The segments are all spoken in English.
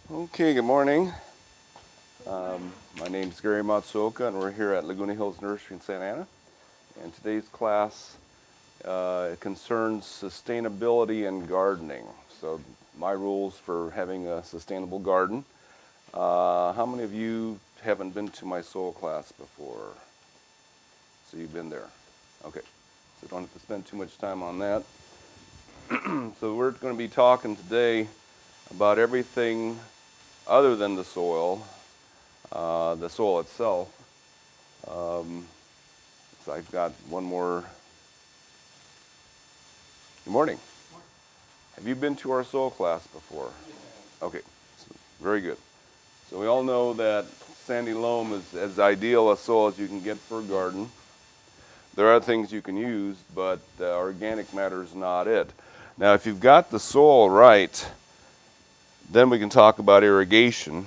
Okay, good morning. My name is Gary Matsuoka, and we're here at Laguna Hills Nursery in Santa Ana. And today's class concerns sustainability and gardening. So my rules for having a sustainable garden. How many of you haven't been to my soil class before? So you've been there. Okay, so don't have to spend too much time on that. So we're going to be talking today about everything other than the soil itself. So I've got one more. Good morning. Have you been to our soil class before? Okay, so very good. So we all know that sandy loam is as ideal a soil as you can get for a garden. There are things you can use, but organic matter is not it. Now, if you've got the soil right, then we can talk about irrigation.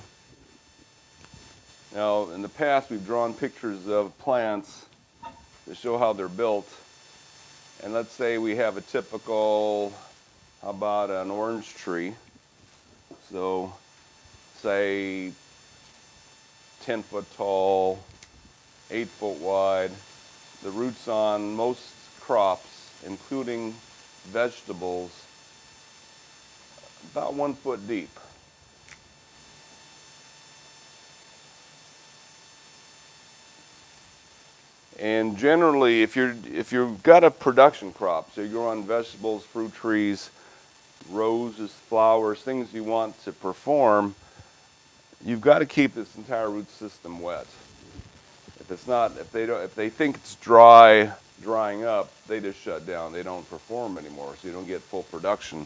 Now, in the past, we've drawn pictures of plants to show how they're built. And let's say we have a typical, how about an orange tree? So, say 10 foot tall, 8 foot wide. The roots on most crops, including vegetables, about 1 foot deep. And generally, if you've got a production crop, so you grow on vegetables, fruit trees, roses, flowers, things you want to perform, you've got to keep this entire root system wet. If it's not, if they think it's drying up, they just shut down. They don't perform anymore, so you don't get full production.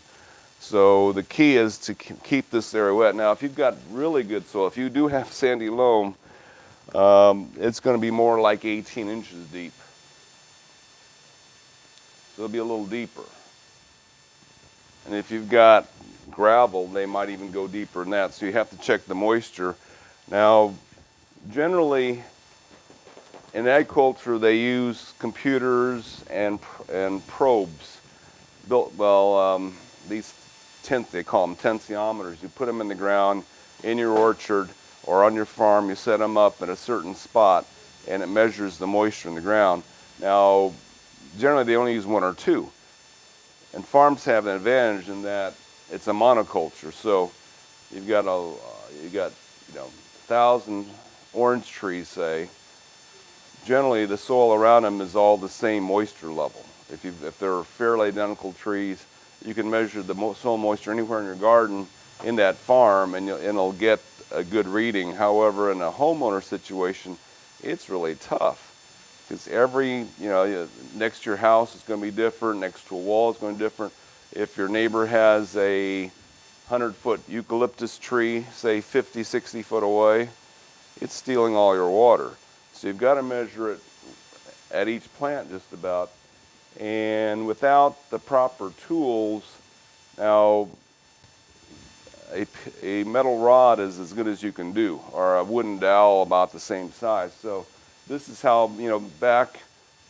So the key is to keep this area wet. Now, if you've got really good soil, if you do have sandy loam, it's going to be more like 18 inches deep. So it'll be a little deeper. And if you've got gravel, they might even go deeper than that. So you have to check the moisture. Now, generally, in agriculture, they use computers and probes. These they call them tensiometers. You put them in the ground in your orchard or on your farm. You set them up at a certain spot, and it measures the moisture in the ground. Now, generally, they only use one or two. And farms have an advantage in that it's a monoculture. So you've got 1,000 orange trees, say. Generally, the soil around them is all the same moisture level. If they're fairly identical trees, you can measure the soil moisture anywhere in your garden in that farm, and it'll get a good reading. However, in a homeowner situation, it's really tough because next to your house is going to be different. Next to a wall is going to be different. If your neighbor has a 100-foot eucalyptus tree, say 50, 60 foot away, it's stealing all your water. So you've got to measure it at each plant just about. And without the proper tools, now a metal rod is as good as you can do, or a wooden dowel about the same size. So this is how, back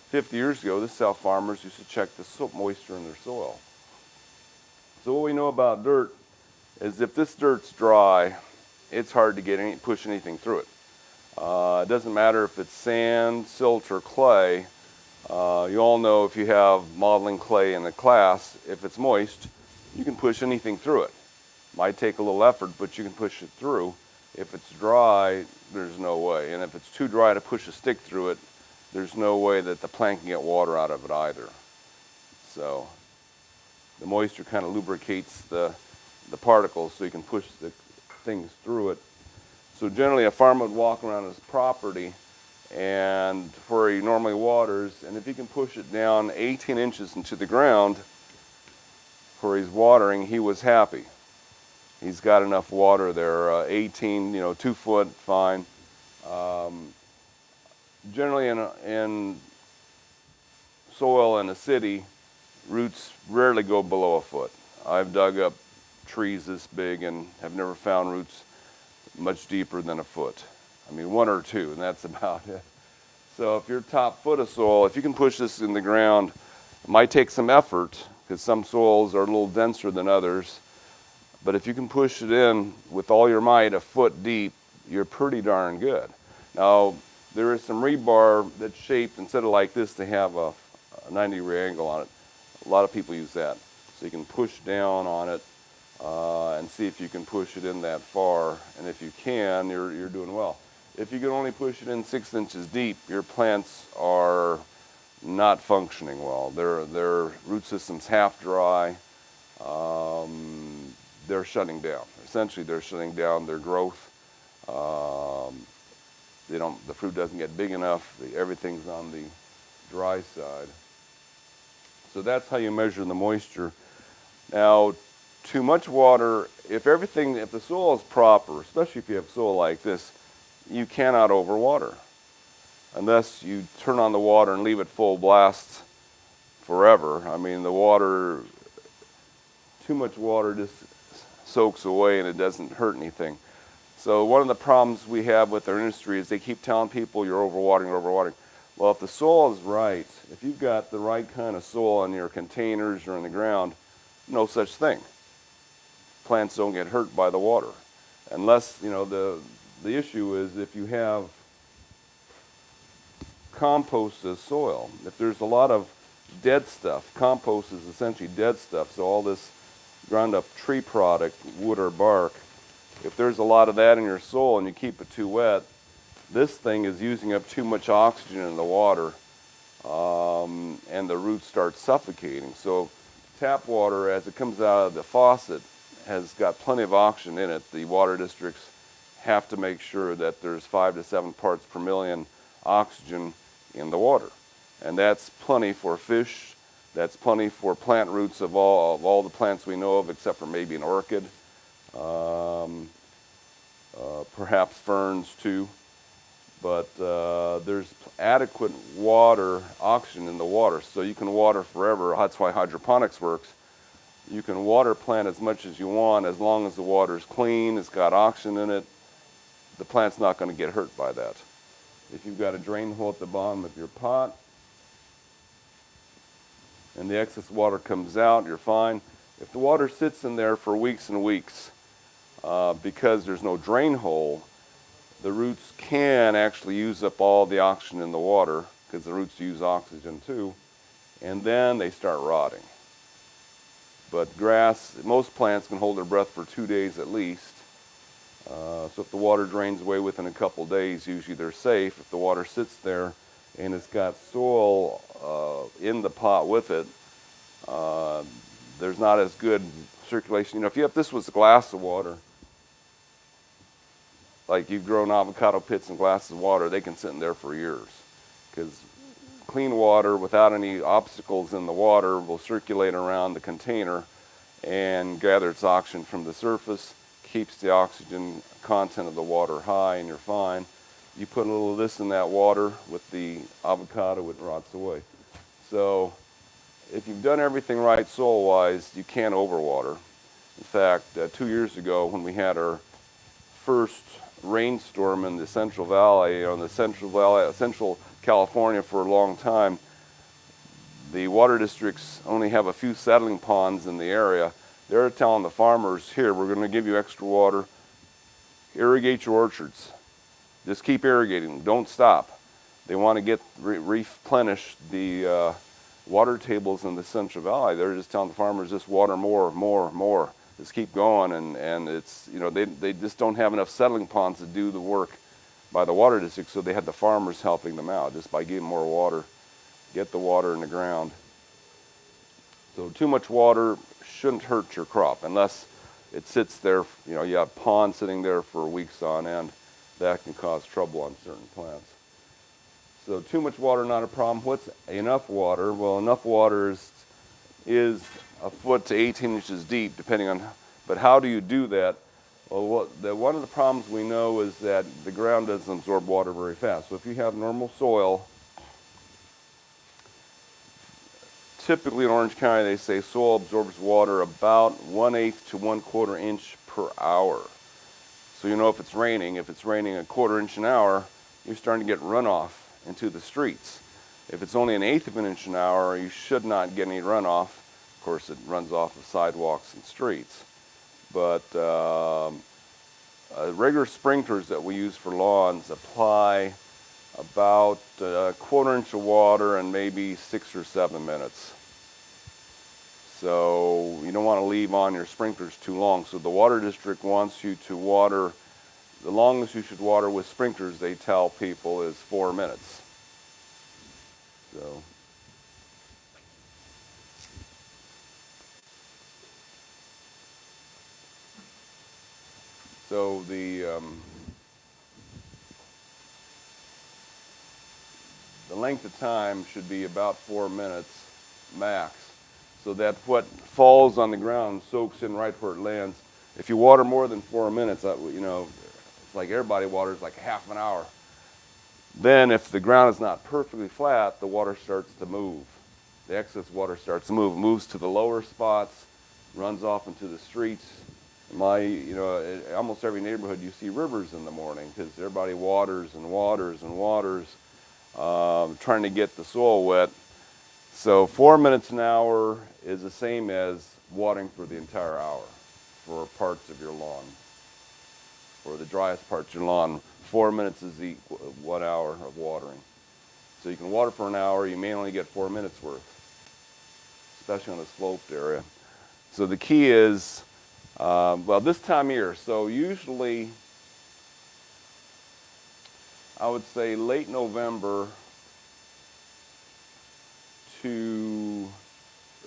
50 years ago, this is how farmers used to check the moisture in their soil. So what we know about dirt is if this dirt's dry, it's hard to push anything through it. It doesn't matter if it's sand, silt, or clay. You all know if you have modeling clay in the class, if it's moist, you can push anything through it. Might take a little effort, but you can push it through. If it's dry, there's no way. And if it's too dry to push a stick through it, there's no way that the plant can get water out of it either. So the moisture kind of lubricates the particles so you can push the things through it. So generally a farmer would walk around his property and where he normally waters, and if he can push it down 18 inches into the ground where he's watering, he was happy. He's got enough water there, 18, 2 foot, fine. Generally in soil in a city, roots rarely go below a foot. I've dug up trees this big and have never found roots much deeper than a foot. I mean, 1 or 2, and that's about it. So if your top foot of soil, if you can push this in the ground, it might take some effort because some soils are a little denser than others. But if you can push it in with all your might, a foot deep, you're pretty darn good. Now, there is some rebar that's shaped, instead of like this, they have a 90-degree angle on it. A lot of people use that. So you can push down on it and see if you can push it in that far. And if you can, you're doing well. If you can only push it in 6 inches deep, your plants are not functioning well. Their root system's half dry. They're shutting down. Essentially, they're shutting down their growth. The fruit doesn't get big enough. Everything's on the dry side. So that's how you measure the moisture. Now, too much water, if the soil is proper, especially if you have soil like this, you cannot overwater. Unless you turn on the water and leave it full blast forever. I mean, too much water just soaks away and it doesn't hurt anything. So one of the problems we have with our industry is they keep telling people you're overwatering. Well, if the soil is right, if you've got the right kind of soil in your containers or in the ground, no such thing. Plants don't get hurt by the water. Unless, the issue is if you have compost as soil. If there's a lot of dead stuff, compost is essentially dead stuff, so all this ground up tree product, wood or bark, if there's a lot of that in your soil and you keep it too wet, this thing is using up too much oxygen in the water, and the roots start suffocating. So tap water, as it comes out of the faucet, has got plenty of oxygen in it. The water districts have to make sure that there's 5 to 7 parts per million oxygen in the water. And that's plenty for fish. That's plenty for plant roots of all the plants we know of, except for maybe an orchid. Perhaps ferns too. But there's adequate oxygen in the water, so you can water forever. That's why hydroponics works. You can water plant as much as you want, as long as the water is clean, it's got oxygen in it. The plant's not going to get hurt by that. If you've got a drain hole at the bottom of your pot and the excess water comes out, you're fine. If the water sits in there for weeks and weeks because there's no drain hole, the roots can actually use up all the oxygen in the water, because the roots use oxygen too, and then they start rotting. But grass, most plants can hold their breath for 2 days at least. So if the water drains away within a couple days, usually they're safe. If the water sits there and it's got soil in the pot with it, there's not as good circulation. If this was a glass of water, like you've grown avocado pits in glasses of water, they can sit in there for years. Because clean water without any obstacles in the water will circulate around the container and gather its oxygen from the surface, keeps the oxygen content of the water high, and you're fine. You put a little of this in that water with the avocado, it rots away. So if you've done everything right soil-wise, you can't overwater. In fact, 2 years ago when we had our first rainstorm in the Central Valley, Central California for a long time, the water districts only have a few settling ponds in the area. They're telling the farmers, here, we're going to give you extra water, irrigate your orchards. Just keep irrigating, don't stop. They want to replenish the water tables in the Central Valley. They're just telling the farmers, just water more. Just keep going, and it's, they just don't have enough settling ponds to do the work by the water district, so they had the farmers helping them out just by giving more water, get the water in the ground. So too much water shouldn't hurt your crop unless it sits there, you have ponds sitting there for weeks on end. That can cause trouble on certain plants. So too much water, not a problem. What's enough water? Well, enough water is a foot to 18 inches deep, depending on, but how do you do that? Well, one of the problems we know is that the ground doesn't absorb water very fast. So if you have normal soil, typically in Orange County they say soil absorbs water about 1/8 to 1/4 inch per hour. So if it's raining a 1/4 inch an hour, you're starting to get runoff into the streets. If it's only 1/8 of an inch an hour, you should not get any runoff. Of course, it runs off of sidewalks and streets. but regular sprinklers that we use for lawns apply about a quarter-inch of water in maybe 6 or 7 minutes. So you don't want to leave on your sprinklers too long. So the water district wants you to water, the longest you should water with sprinklers, they tell people, is 4 minutes. So the length of time should be about 4 minutes max, so that what falls on the ground soaks in right where it lands. If you water more than 4 minutes, you know, it's like everybody waters like half an hour. Then if the ground is not perfectly flat, the water starts to move. The excess water starts to move, moves to the lower spots, runs off into the streets. Almost every neighborhood you see rivers in the morning because everybody waters and waters and waters, trying to get the soil wet. So 4 minutes an hour is the same as watering for the entire hour for parts of your lawn. For the driest parts of your lawn, 4 minutes is the 1 hour of watering. So you can water for an hour, you may only get 4 minutes worth, especially on a sloped area. So the key is, well, this time of year, so usually I would say late November to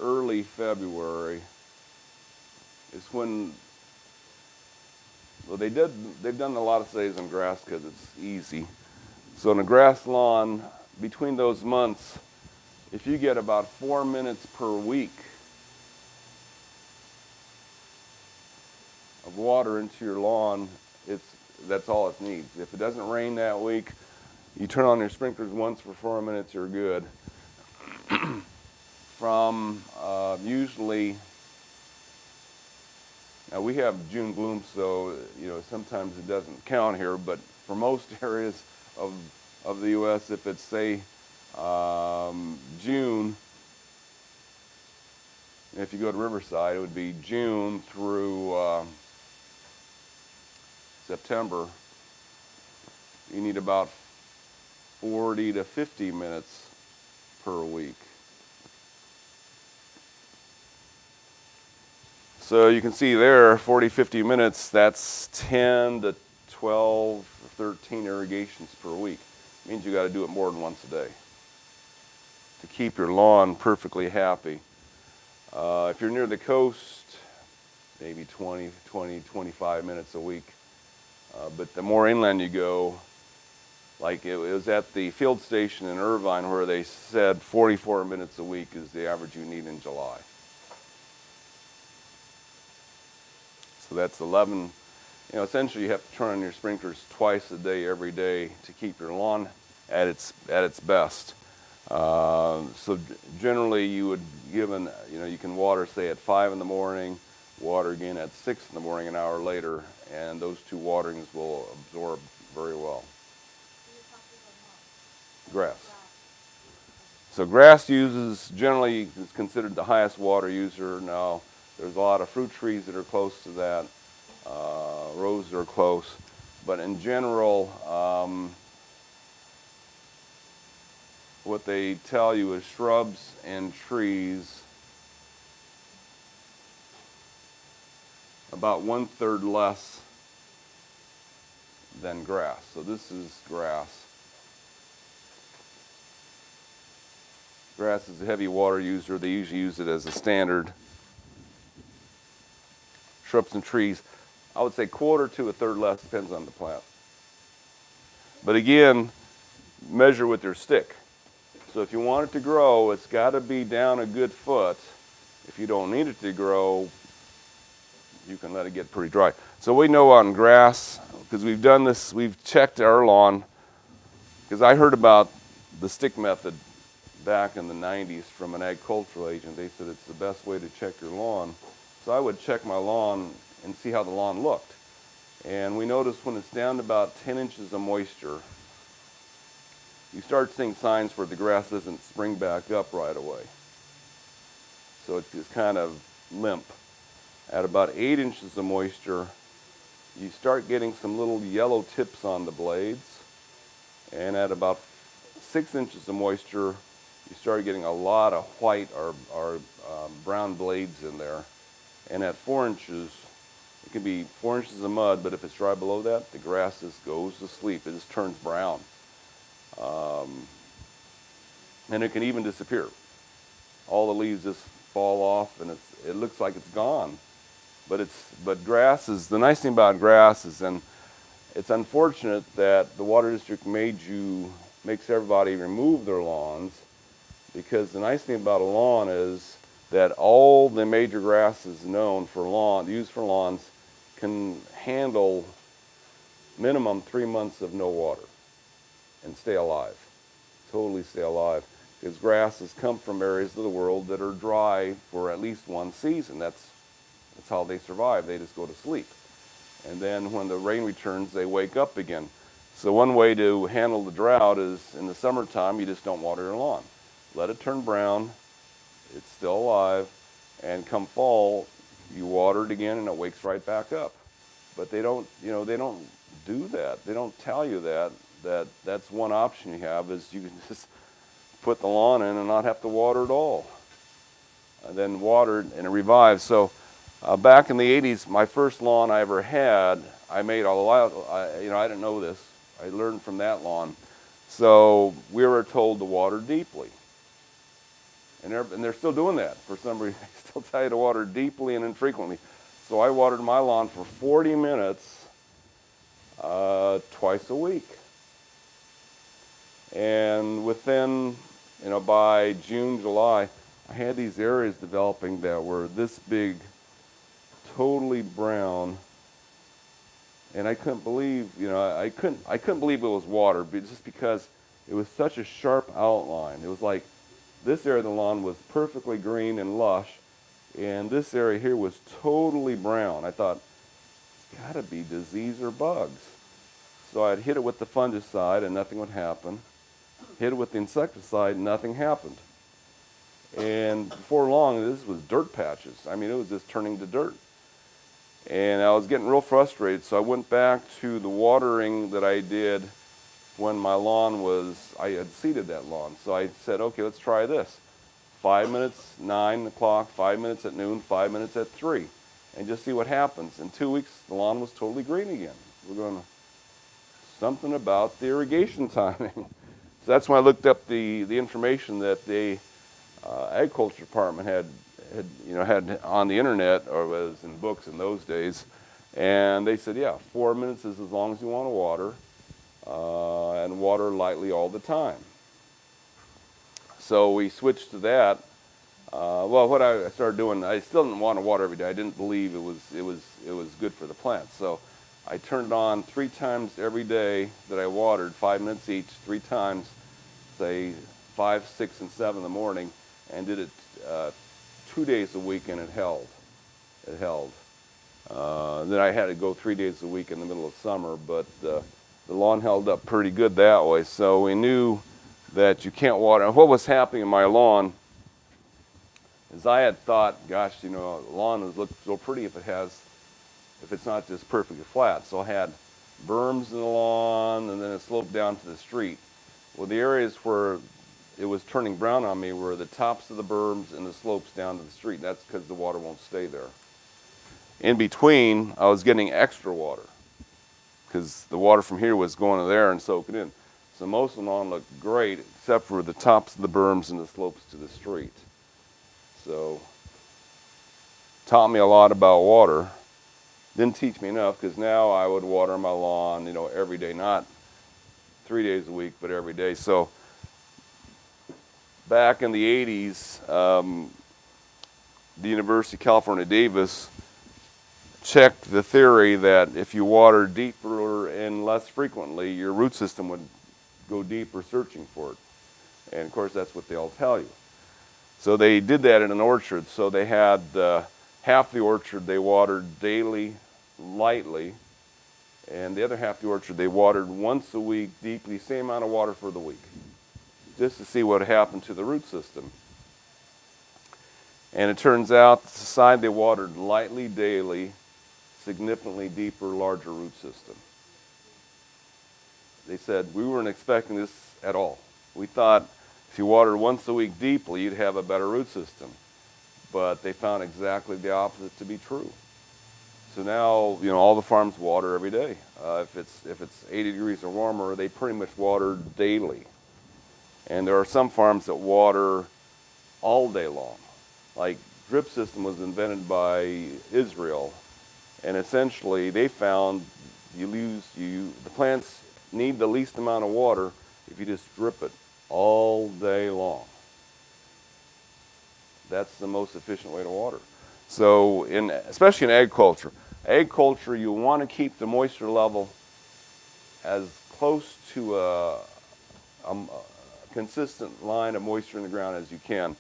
early February is when, well, they've done a lot of studies on grass because it's easy. So in a grass lawn, between those months, if you get about 4 minutes per week of water into your lawn, that's all it needs. If it doesn't rain that week, you turn on your sprinklers once for 4 minutes, you're good. From usually, now we have June blooms, so sometimes it doesn't count here, but for most areas of the U.S., if it's say June, if you go to Riverside, it would be June through September. You need about 40 to 50 minutes per week. So you can see there, 40, 50 minutes, that's 10 to 12, 13 irrigations per week. It means you got to do it more than once a day to keep your lawn perfectly happy. If you're near the coast, maybe 20, 25 minutes a week. But the more inland you go, like it was at the field station in Irvine where they said 44 minutes a week is the average you need in July. So that's 11, essentially you have to turn on your sprinklers twice a day, every day, to keep your lawn at its best. So generally you would you can water, say, at 5 in the morning, water again at 6 in the morning, an hour later, and those two waterings will absorb very well. Grass. So grass generally is considered the highest water user. Now, there's a lot of fruit trees that are close to that. Roses are close. But in general, what they tell you is shrubs and trees about 1/3 less than grass. So this is grass. Grass is a heavy water user. They usually use it as a standard. Shrubs and trees, I would say 1/4 to 1/3 less, depends on the plant. But again, measure with your stick. So if you want it to grow, it's got to be down a good foot. If you don't need it to grow, you can let it get pretty dry. So we know on grass, because we've done this, we've checked our lawn, because I heard about the stick method back in the 90s from an agricultural agent. They said it's the best way to check your lawn. So I would check my lawn and see how the lawn looked. And we noticed when it's down to about 10 inches of moisture, you start seeing signs where the grass doesn't spring back up right away. So it's kind of limp. At about 8 inches of moisture, you start getting some little yellow tips on the blades. And at about 6 inches of moisture, you start getting a lot of white or brown blades in there. And at 4 inches, it can be 4 inches of mud, but if it's dry below that, the grass just goes to sleep. It just turns brown. And it can even disappear. All the leaves just fall off, and it looks like it's gone. But grass is, the nice thing about grass is, and it's unfortunate that the water district makes everybody remove their lawns, because the nice thing about a lawn is that all the major grasses known for used for lawns can handle minimum 3 months of no water and stay alive, totally stay alive. Because grasses come from areas of the world that are dry for at least one season. That's how they survive. They just go to sleep. And then when the rain returns, they wake up again. So one way to handle the drought is in the summertime, you just don't water your lawn. Let it turn brown, it's still alive, and come fall, you water it again and it wakes right back up. But they don't do that. They don't tell you that's one option you have, is you can just put the lawn in and not have to water at all. And then water it and it revives. So back in the 80s, my first lawn I ever had, I made a lot, I didn't know this. I learned from that lawn. So we were told to water deeply. And they're still doing that. For some reason, they still tell you to water deeply and infrequently. So I watered my lawn for 40 minutes twice a week. And within, by June, July, I had these areas developing that were this big, totally brown, and I couldn't believe, I couldn't believe it was water, but just because it was such a sharp outline. It was like this area of the lawn was perfectly green and lush, and this area here was totally brown. I thought, it's got to be disease or bugs. So I'd hit it with the fungicide and nothing would happen. Hit it with the insecticide, nothing happened. And before long, this was dirt patches. I mean, it was just turning to dirt. And I was getting real frustrated, so I went back to the watering that I did when my lawn I had seeded that lawn. So I said, okay, let's try this. 5 minutes, 9 o'clock, 5 minutes at noon, 5 minutes at 3, and just see what happens. In 2 weeks, the lawn was totally green again. We're going to, something about the irrigation timing. So that's when I looked up the information that the agriculture department had on the internet, or was in books in those days, and they said, yeah, 4 minutes is as long as you want to water, and water lightly all the time. So we switched to that. Well, what I started doing, I still didn't want to water every day. I didn't believe it was good for the plants. So I turned it on 3 times every day that I watered, 5 minutes each, 3 times, say 5, 6, and 7 in the morning, and did it 2 days a week, and it held. It held. Then I had to go 3 days a week in the middle of summer, but the lawn held up pretty good that way. So we knew that you can't water. And what was happening in my lawn is I had thought, gosh, the lawn would look so pretty if it's not just perfectly flat. So I had berms in the lawn, and then it sloped down to the street. Well, the areas where it was turning brown on me were the tops of the berms and the slopes down to the street. That's because the water won't stay there. In between, I was getting extra water because the water from here was going to there and soaking in. So most of the lawn looked great, except for the tops of the berms and the slopes to the street. So taught me a lot about water. Didn't teach me enough, because now I would water my lawn, every day, not 3 days a week, but every day. So back in the 80s, the University of California, Davis checked the theory that if you water deeper and less frequently, your root system would go deeper searching for it. And of course, that's what they all tell you. So they did that in an orchard. So they had half the orchard they watered daily, lightly, and the other half the orchard they watered once a week deeply, same amount of water for the week, just to see what happened to the root system. And it turns out the side they watered lightly daily, significantly deeper, larger root system. They said, we weren't expecting this at all. We thought if you watered once a week deeply, you'd have a better root system. But they found exactly the opposite to be true. So now, you know, all the farms water every day. If it's 80 degrees or warmer, they pretty much water daily. And there are some farms that water all day long. Like drip system was invented by Israel, and essentially they found the plants need the least amount of water if you just drip it all day long. That's the most efficient way to water. So especially in agriculture, you want to keep the moisture level as close to a consistent line of moisture in the ground as you can.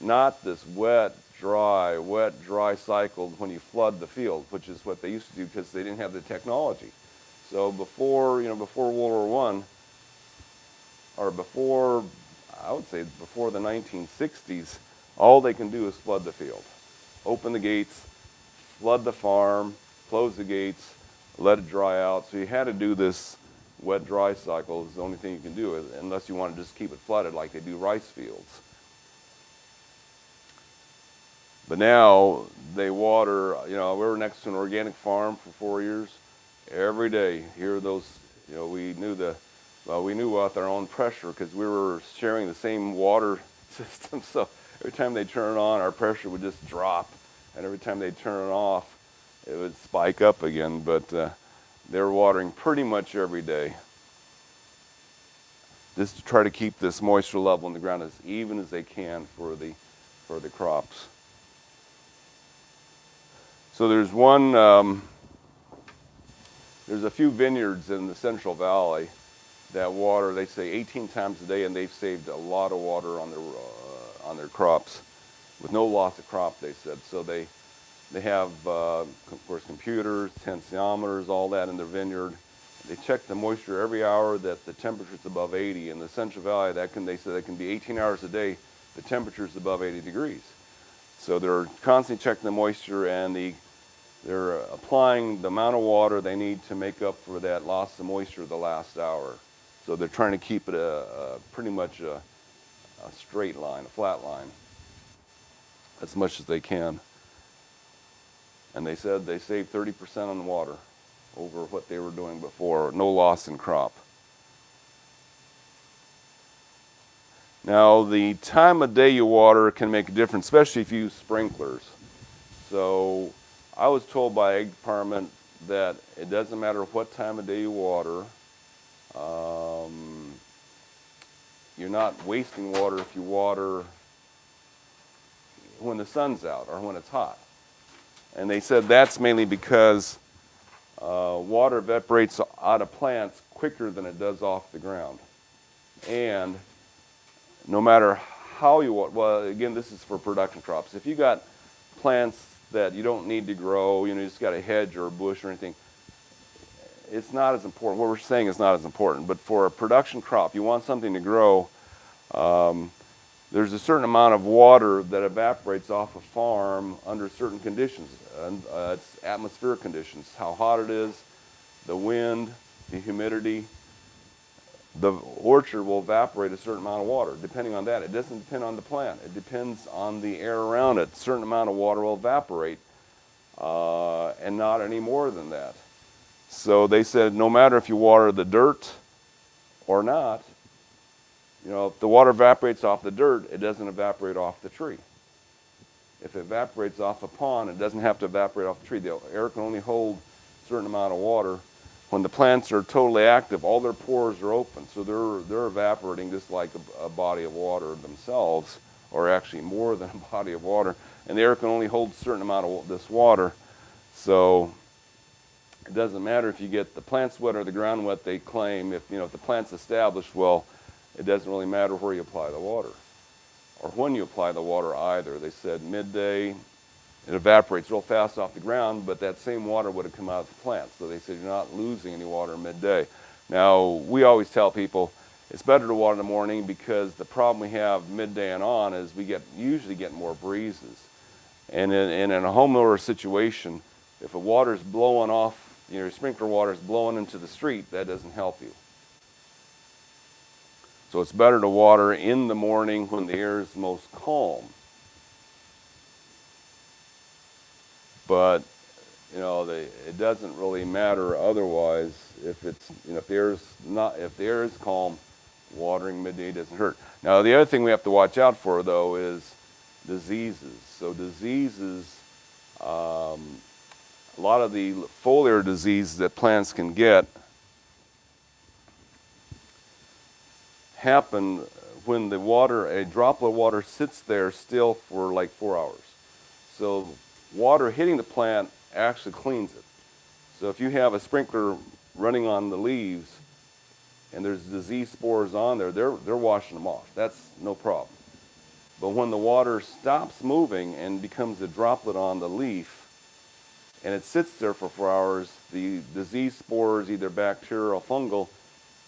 Not this wet, dry cycle when you flood the field, which is what they used to do because they didn't have the technology. So before World War I, or I would say before the 1960s, all they can do is flood the field. Open the gates, flood the farm, close the gates, let it dry out. So you had to do this wet, dry cycle. Is the only thing you can do, unless you want to just keep it flooded like they do rice fields. But now they water, you know, we were next to an organic farm for 4 years. Every day, here those, you know, we knew about their own pressure because we were sharing the same water system. So every time they turn it on, our pressure would just drop. And every time they turn it off, it would spike up again. But they were watering pretty much every day, just to try to keep this moisture level in the ground as even as they can for the crops. So there's there's a few vineyards in the Central Valley that water, they say 18 times a day, and they've saved a lot of water on their crops with no loss of crop, they said. So they have, of course, computers, tensiometers, all that in their vineyard. They check the moisture every hour that the temperature's above 80. In the Central Valley, they said that can be 18 hours a day, the temperature's above 80 degrees. So they're constantly checking the moisture, and they're applying the amount of water they need to make up for that loss of moisture the last hour. So they're trying to keep it pretty much a straight line, a flat line, as much as they can. And they said they saved 30% on the water over what they were doing before, no loss in crop. Now, the time of day you water can make a difference, especially if you use sprinklers. So I was told by Ag Department that it doesn't matter what time of day you water. You're not wasting water if you water when the sun's out or when it's hot. And they said that's mainly because water evaporates out of plants quicker than it does off the ground. And no matter how you water, well, again, this is for production crops. If you got plants that you don't need to grow, you just got a hedge or a bush or anything, it's not as important. What we're saying is not as important. But for a production crop, you want something to grow, there's a certain amount of water that evaporates off a farm under certain conditions. And it's atmospheric conditions, how hot it is, the wind, the humidity. The orchard will evaporate a certain amount of water. Depending on that, it doesn't depend on the plant. It depends on the air around it. A certain amount of water will evaporate, and not any more than that. So they said no matter if you water the dirt or not, if the water evaporates off the dirt, it doesn't evaporate off the tree. If it evaporates off a pond, it doesn't have to evaporate off the tree. The air can only hold a certain amount of water. When the plants are totally active, all their pores are open, so they're evaporating just like a body of water themselves, or actually more than a body of water. And the air can only hold a certain amount of this water. So it doesn't matter if you get the plants wet or the ground wet, they claim. If the plant's established, well, it doesn't really matter where you apply the water or when you apply the water either. They said midday, it evaporates real fast off the ground, but that same water would have come out of the plant. So they said you're not losing any water midday. Now, we always tell people it's better to water in the morning because the problem we have midday and on is we usually get more breezes. And in a homeowner situation, if the water's blowing off, your sprinkler water is blowing into the street, that doesn't help you. So it's better to water in the morning when the air is most calm. But it doesn't really matter otherwise if it's if the air is calm, watering midday doesn't hurt. Now the other thing we have to watch out for though is diseases. So diseases, a lot of the foliar diseases that plants can get happen when a droplet of water sits there still for like 4 hours. So water hitting the plant actually cleans it. So if you have a sprinkler running on the leaves and there's disease spores on there, they're washing them off. That's no problem. But when the water stops moving and becomes a droplet on the leaf and it sits there for 4 hours, the disease spores, either bacterial or fungal,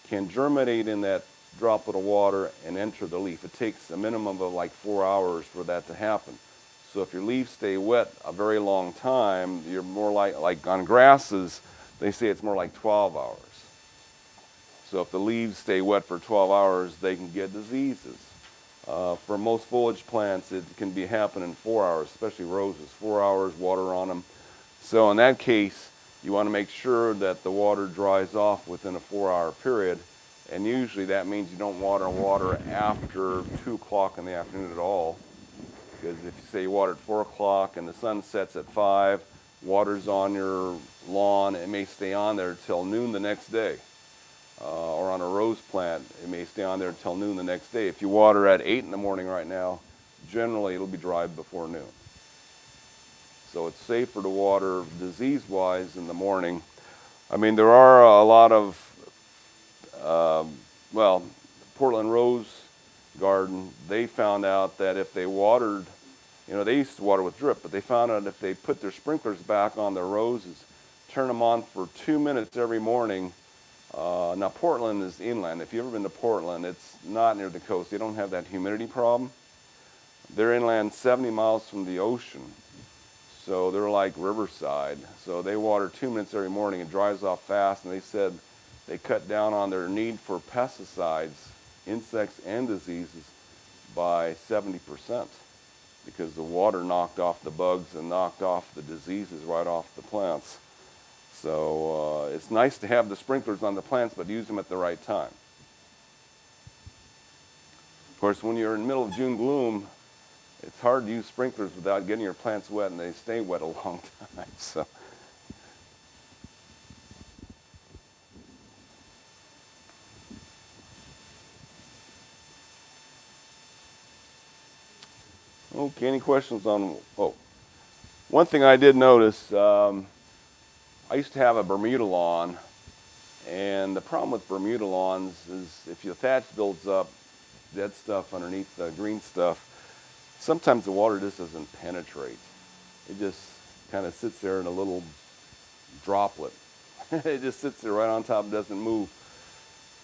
can germinate in that droplet of water and enter the leaf. It takes a minimum of like 4 hours for that to happen. So if your leaves stay wet a very long time, you're more like on grasses, they say it's more like 12 hours. So if the leaves stay wet for 12 hours, they can get diseases. For most foliage plants, it can be happening in 4 hours, especially roses. 4 hours, water on them. So in that case, you want to make sure that the water dries off within a 4-hour period. And usually that means you don't water after 2 o'clock in the afternoon at all. Because if you say you water at 4 o'clock and the sun sets at 5, water's on your lawn, it may stay on there till noon the next day. Or on a rose plant, it may stay on there until noon the next day. If you water at 8 in the morning right now, generally it'll be dry before noon. So it's safer to water disease-wise in the morning. I mean, there are a lot of, Portland Rose Garden, they found out that if they watered, they used to water with drip, but they found out if they put their sprinklers back on their roses, turn them on for 2 minutes every morning. Now Portland is inland. If you've ever been to Portland, it's not near the coast. They don't have that humidity problem. They're inland 70 miles from the ocean. So they're like riverside. So they water 2 minutes every morning. It dries off fast, and they said they cut down on their need for pesticides, insects and diseases by 70% because the water knocked off the bugs and knocked off the diseases right off the plants. So it's nice to have the sprinklers on the plants, but use them at the right time. Of course, when you're in the middle of June gloom, it's hard to use sprinklers without getting your plants wet, and they stay wet a long time. So. Okay, any questions on, one thing I did notice, I used to have a Bermuda lawn, and the problem with Bermuda lawns is if your thatch builds up dead stuff underneath the green stuff, sometimes the water just doesn't penetrate. It just kind of sits there in a little droplet. It just sits there right on top, doesn't move.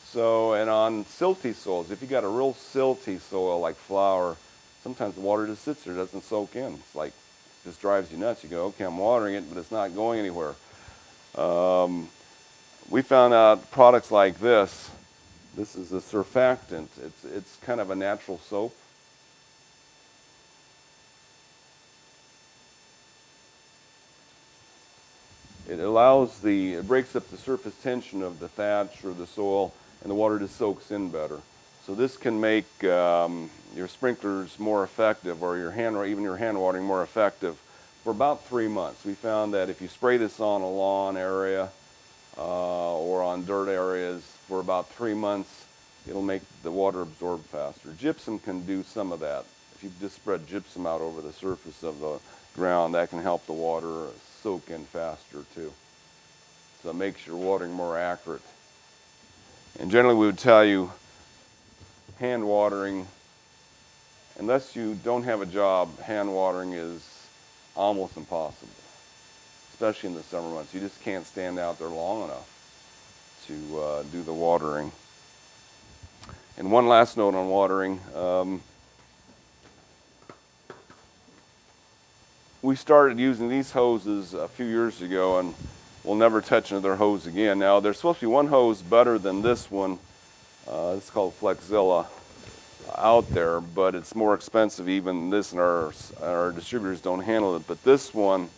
So, and on silty soils, if you got a real silty soil like flour, sometimes the water just sits there, doesn't soak in. It's like, just drives you nuts. You go, okay, I'm watering it, but it's not going anywhere. We found out products like this. This is a surfactant. It's kind of a natural soap. It breaks up the surface tension of the thatch or the soil, and the water just soaks in better. So this can make your sprinklers more effective, or even your hand watering more effective for about 3 months. We found that if you spray this on a lawn area or on dirt areas for about 3 months, it'll make the water absorb faster. Gypsum can do some of that. If you just spread gypsum out over the surface of the ground, that can help the water soak in faster too. So it makes your watering more accurate. And generally we would tell you hand watering, unless you don't have a job, hand watering is almost impossible, especially in the summer months. You just can't stand out there long enough to do the watering. And one last note on watering. we started using these hoses a few years ago, and we'll never touch another hose again. Now, there's supposed to be one hose better than this one. It's called Flexzilla out there, but it's more expensive even than this, and our distributors don't handle it. But this one,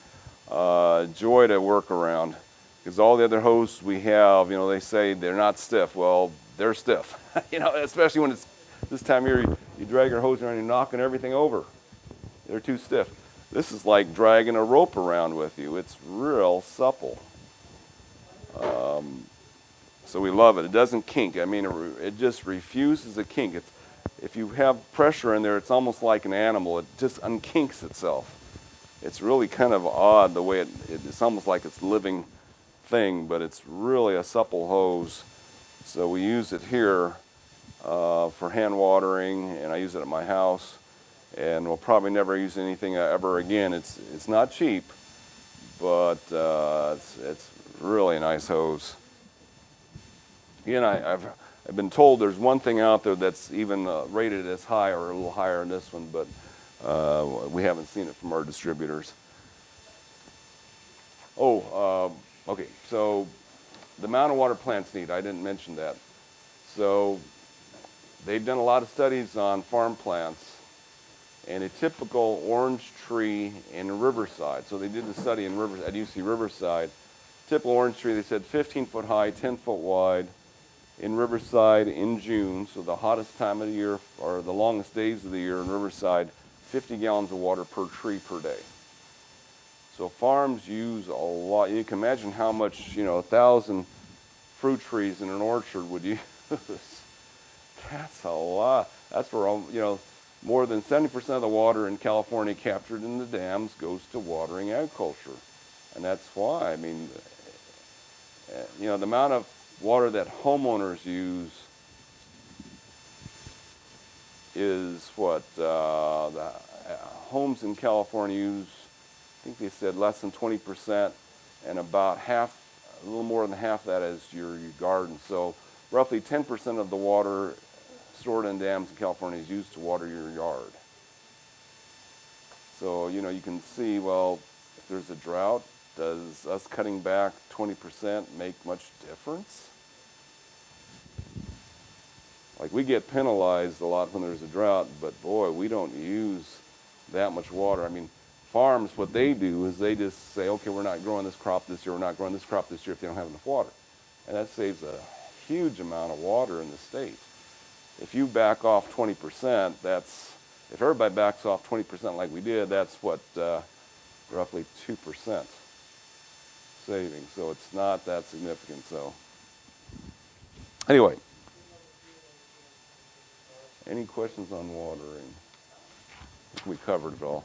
joy to work around, because all the other hoses we have, you know, they say they're not stiff. Well, they're stiff. You know, especially when it's this time of year, you drag your hose around, you're knocking everything over. They're too stiff. This is like dragging a rope around with you. It's real supple. So we love it. It doesn't kink. I mean, it just refuses to kink. If you have pressure in there, it's almost like an animal. It just unkinks itself. It's really kind of odd the way it's almost like it's a living thing, but it's really a supple hose. So we use it here for hand watering, and I use it at my house. And we'll probably never use anything ever again. It's not cheap, but it's really a nice hose. Again, I've been told there's one thing out there that's even rated as high or a little higher than this one, but we haven't seen it from our distributors. Okay, so the amount of water plants need, I didn't mention that. So they've done a lot of studies on farm plants, and a typical orange tree in Riverside, so they did the study in at UC Riverside, typical orange tree, they said 15 foot high, 10 foot wide, in Riverside in June, so the hottest time of the year, or the longest days of the year in Riverside, 50 gallons of water per tree per day. So farms use a lot. You can imagine how much, 1,000 fruit trees in an orchard would use. That's a lot. That's where, more than 70% of the water in California captured in the dams goes to watering agriculture. And that's why, the amount of water that homeowners use is what the homes in California use, I think they said less than 20%, and about half, a little more than half that is your garden. So roughly 10% of the water stored in dams in California is used to water your yard. So, you can see, well, if there's a drought, does us cutting back 20% make much difference? Like, we get penalized a lot when there's a drought, but boy, we don't use that much water. Farms, what they do is they just say, okay, we're not growing this crop this year, we're not growing this crop this year if they don't have enough water. And that saves a huge amount of water in the state. If you back off 20%, if everybody backs off 20% like we did, that's what, roughly 2% saving. So it's not that significant. So anyway, any questions on watering? I think we covered it all.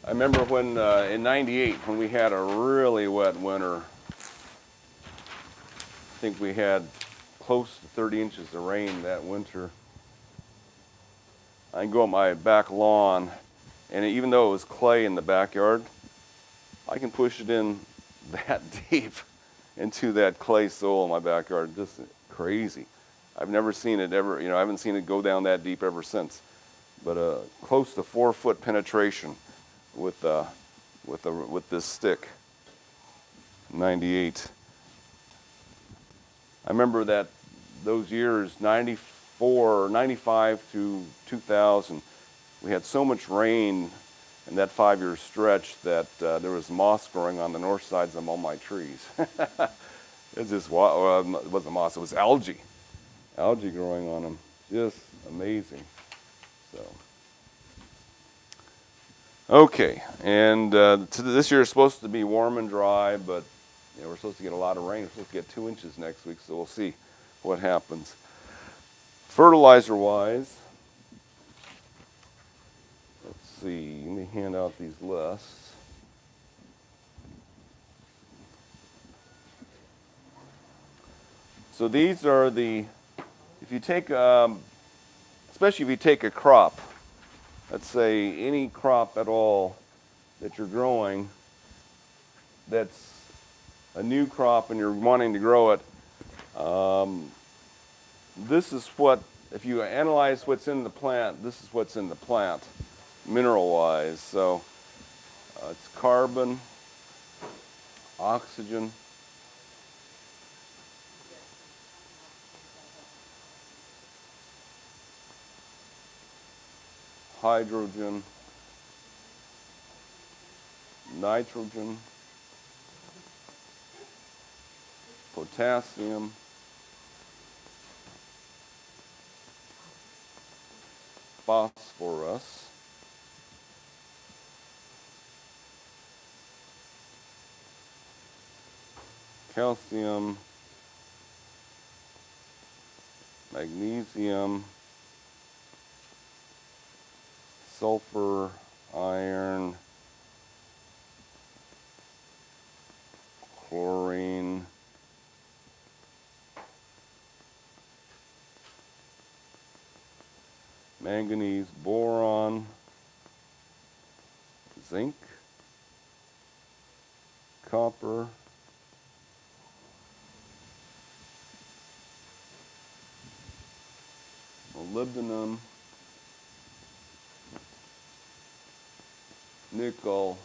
I remember when in '98, when we had a really wet winter, I think we had close to 30 inches of rain that winter. I can go on my back lawn, and even though it was clay in the backyard, I can push it in that deep into that clay soil in my backyard. Just crazy. I've never seen it ever, I haven't seen it go down that deep ever since. But close to 4-foot penetration with this stick. '98. I remember that those years, 95 to 2000, we had so much rain in that 5-year stretch that there was moss growing on the north sides of all my trees. It just wasn't moss, it was algae. Algae growing on them. Just amazing. So. Okay, and this year is supposed to be warm and dry, but we're supposed to get a lot of rain. We're supposed to get 2 inches next week, so we'll see what happens. Fertilizer-wise, let's see, let me hand out these lists. So these are if you take, especially if you take a crop, let's say any crop at all that you're growing that's a new crop and you're wanting to grow it, This is what, if you analyze what's in the plant, this is what's in the plant, mineral-wise. So it's carbon, oxygen, hydrogen, nitrogen, potassium, phosphorus, calcium, magnesium, sulfur, iron, chlorine, manganese, boron, zinc, copper, molybdenum, nickel,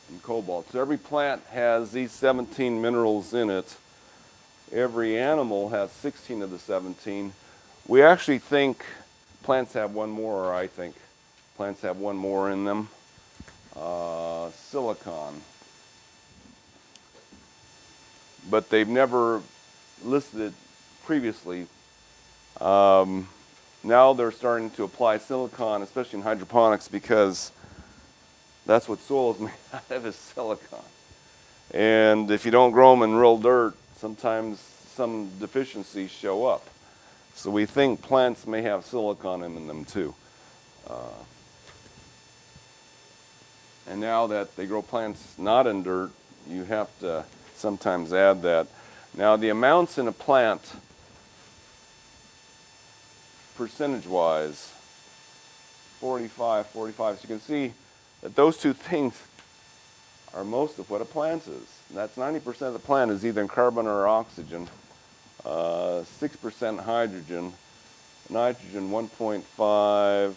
and cobalt. So every plant has these 17 minerals in it. Every animal has 16 of the 17. We actually think plants have one more, or I think plants have one more in them, silicon. But they've never listed it previously. Now they're starting to apply silicon, especially in hydroponics, because that's what soil is made out of, is silicon. And if you don't grow them in real dirt, sometimes some deficiencies show up. So we think plants may have silicon in them too. And now that they grow plants not in dirt, you have to sometimes add that. Now the amounts in a plant, percentage-wise, 45, 45. So you can see that those two things are most of what a plant is. And that's 90% of the plant is either in carbon or oxygen, 6% hydrogen, nitrogen 1.5,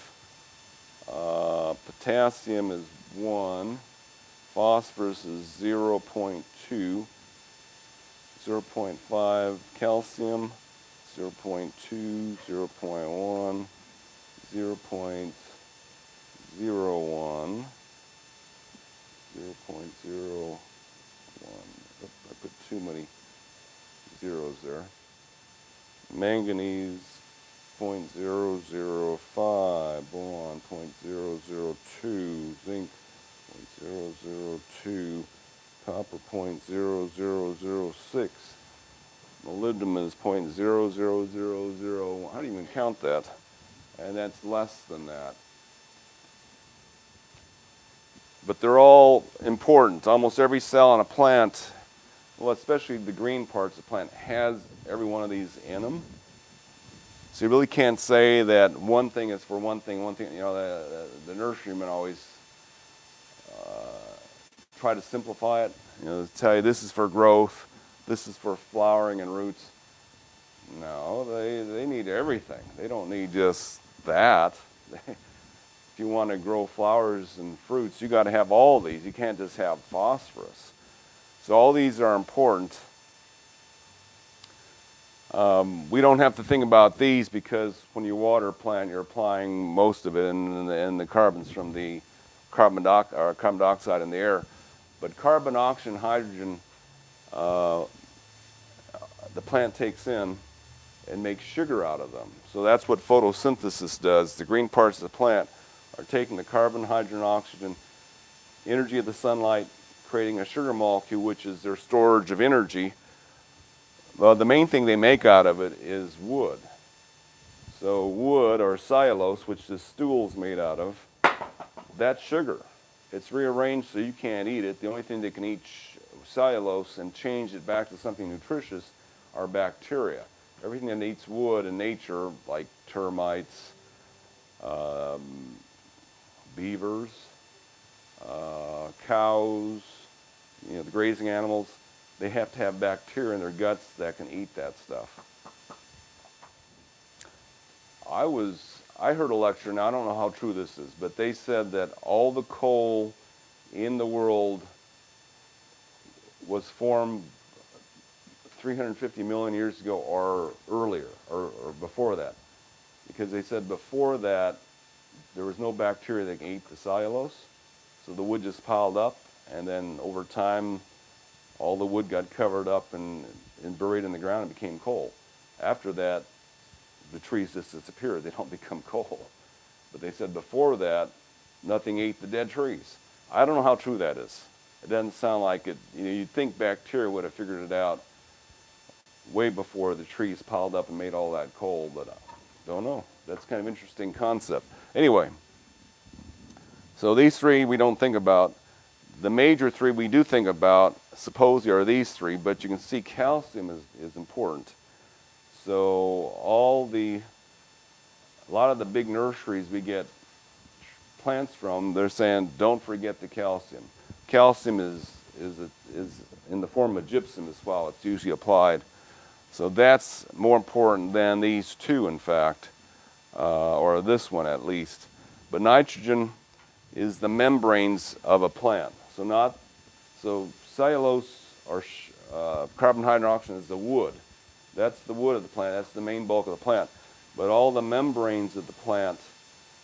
potassium is 1, phosphorus is 0.2, 0.5, calcium 0.2, 0.1, 0.01, 0.01. I put too many zeros there. Manganese 0.005, boron 0.002, zinc 0.002, copper 0.0006. Molybdenum is 0.00001. How do you even count that? And that's less than that. But they're all important. Almost every cell on a plant, well, especially the green parts of the plant, has every one of these in them. So you really can't say that one thing is for one thing. You know, the nurserymen always try to simplify it. You know, tell you this is for growth, this is for flowering and roots. No, they need everything. They don't need just that. If you want to grow flowers and fruits, you got to have all these. You can't just have phosphorus. So all these are important. We don't have to think about these because when you water a plant, you're applying most of it, and the carbon's from the carbon dioxide in the air. But carbon, oxygen, hydrogen, the plant takes in and makes sugar out of them. So that's what photosynthesis does. The green parts of the plant are taking the carbon, hydrogen, oxygen, energy of the sunlight, creating a sugar molecule, which is their storage of energy. Well, the main thing they make out of it is wood. So wood, or cellulose, which this stool's made out of, that's sugar. It's rearranged so you can't eat it. The only thing that can eat cellulose and change it back to something nutritious are bacteria. Everything that eats wood in nature, like termites, beavers, cows, you know, the grazing animals, they have to have bacteria in their guts that can eat that stuff. I heard a lecture, now I don't know how true this is, but they said that all the coal in the world was formed 350 million years ago or earlier, or before that. Because they said before that, there was no bacteria that can eat the cellulose, so the wood just piled up, and then over time, all the wood got covered up and buried in the ground and became coal. After that, the trees just disappear. They don't become coal. But they said before that, nothing ate the dead trees. I don't know how true that is. It doesn't sound like it. You know, you'd think bacteria would have figured it out way before the trees piled up and made all that coal, but I don't know. That's kind of an interesting concept. Anyway, so these three we don't think about. The major three we do think about, supposedly, are these three, but you can see calcium is important. So a lot of the big nurseries we get plants from, they're saying don't forget the calcium. Calcium is in the form of gypsum as well. It's usually applied. So that's more important than these two, in fact, or this one at least. But nitrogen is the membranes of a plant. So cellulose or carbon hydroxide is the wood. That's the wood of the plant. That's the main bulk of the plant. But all the membranes of the plant,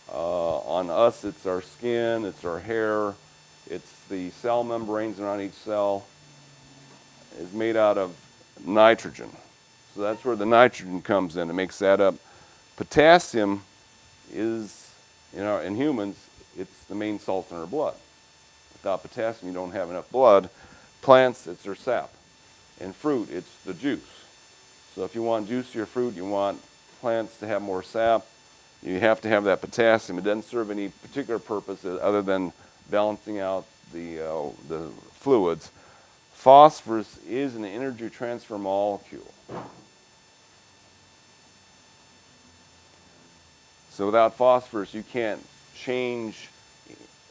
on us, it's our skin, it's our hair, it's the cell membranes around each cell, is made out of nitrogen. So that's where the nitrogen comes in. It makes that up. Potassium is, in humans, it's the main salt in our blood. Without potassium, you don't have enough blood. Plants, it's their sap. In fruit, it's the juice. So if you want juicier fruit, you want plants to have more sap, you have to have that potassium. It doesn't serve any particular purpose other than balancing out the fluids. Phosphorus is an energy transfer molecule. So without phosphorus, you can't change,